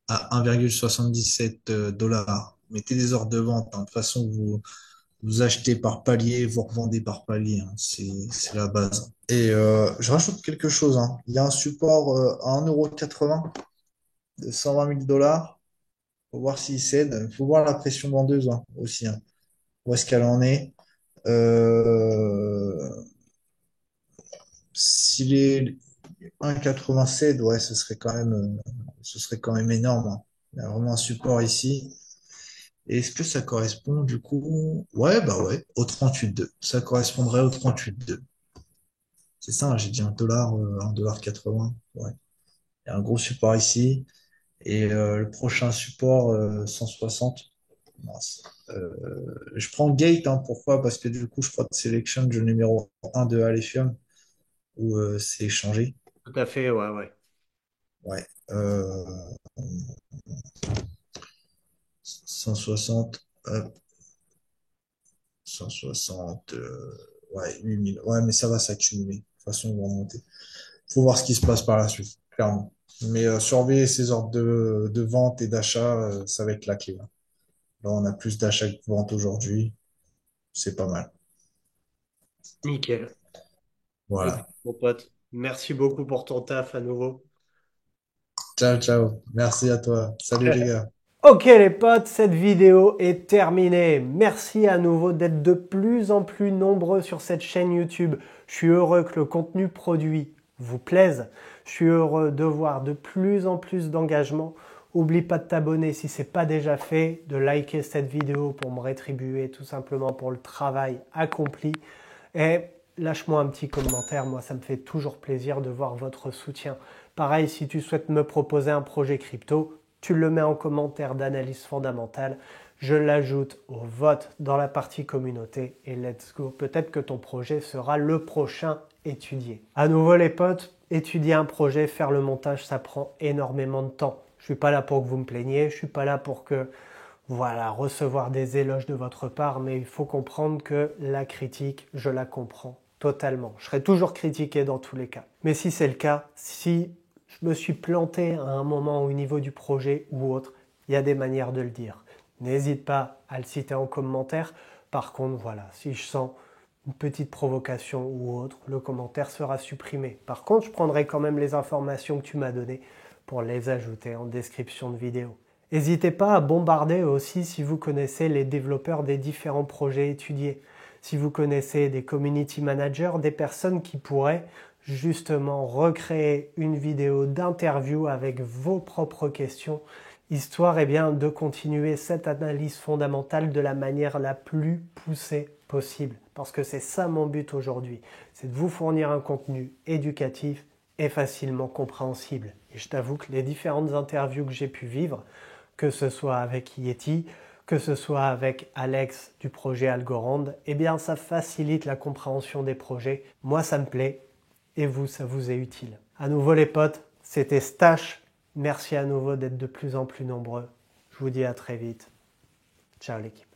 à 1,77 dollars, mettez des ordres de vente, hein. De toute façon, vous achetez par palier, vous revendez par palier, hein. C'est la base. Et je rajoute quelque chose, hein. Il y a un support à 1,80 € de 120 000 dollars. Faut voir s'il cède. Il faut voir la pression vendeuse, hein, aussi, hein. Où est-ce qu'elle en est? Euh, S'il est 1,87, ouais, ce serait quand même énorme, hein. Il y a vraiment un support ici. Et est-ce que ça correspond du coup? Ouais, bah ouais, au 38,2. Ça correspondrait au 38,2. C'est ça, hein, j'ai dit 1 dollar, 1,80 $. Ouais. Il y a un gros support ici. Et le prochain support, 160. Mince. Je prends Gate, hein, pourquoi? Parce que du coup, je crois que c'est l'exchange numéro 1 de Alephium où c'est échangé. Tout à fait, ouais, ouais. Ouais. 160, hop, 160, ouais, 8 000. Ouais, mais ça va s'accumuler. De toute façon, on va remonter. Faut voir ce qui se passe par la suite, clairement. Mais surveiller ces ordres de vente et d'achat, ça va être la clé, là. Là, on a plus d'achats que de ventes aujourd'hui. C'est pas mal. Nickel. Écoute, Voilà. mon pote, merci beaucoup pour ton taf à nouveau. Ciao, ciao. Merci à toi. Salut les gars. Ok les potes, cette vidéo est terminée. Merci à nouveau d'être de plus en plus nombreux sur cette chaîne YouTube. Je suis heureux que le contenu produit vous plaise. Je suis heureux de voir de plus en plus d'engagement. Oublie pas de t'abonner si ce n'est pas déjà fait, de liker cette vidéo pour me rétribuer tout simplement pour le travail accompli. Et lâche-moi un petit commentaire, moi ça me fait toujours plaisir de voir votre soutien. Pareil, si tu souhaites me proposer un projet crypto, tu le mets en commentaire d'analyse fondamentale. Je l'ajoute au vote dans la partie communauté et let's go. Peut-être que ton projet sera le prochain étudié. À nouveau les potes, étudier un projet, faire le montage, ça prend énormément de temps. Je suis pas là pour que vous me plaigniez, je suis pas là pour que voilà, recevoir des éloges de votre part, mais il faut comprendre que la critique, je la comprends totalement. Je serai toujours critiqué dans tous les cas. Mais si c'est le cas, si je me suis planté à un moment au niveau du projet ou autre, il y a des manières de le dire. N'hésite pas à le citer en commentaire. Par contre, voilà, si je sens une petite provocation ou autre, le commentaire sera supprimé. Par contre, je prendrai quand même les informations que tu m'as données pour les ajouter en description de vidéo. N'hésitez pas à bombarder aussi si vous connaissez les développeurs des différents projets étudiés. Si vous connaissez des community managers, des personnes qui pourraient justement recréer une vidéo d'interview avec vos propres questions, histoire bien, de continuer cette analyse fondamentale de la manière la plus poussée possible. Parce que c'est ça mon but aujourd'hui, c'est de vous fournir un contenu éducatif et facilement compréhensible. Et je t'avoue que les différentes interviews que j'ai pu vivre, que ce soit avec Yeti, que ce soit avec Alex du projet Algorand, eh bien ça facilite la compréhension des projets. Moi ça me plaît et vous, ça vous est utile. À nouveau les potes, c'était Stache. Merci à nouveau d'être de plus en plus nombreux. Je vous dis à très vite. Ciao l'équipe.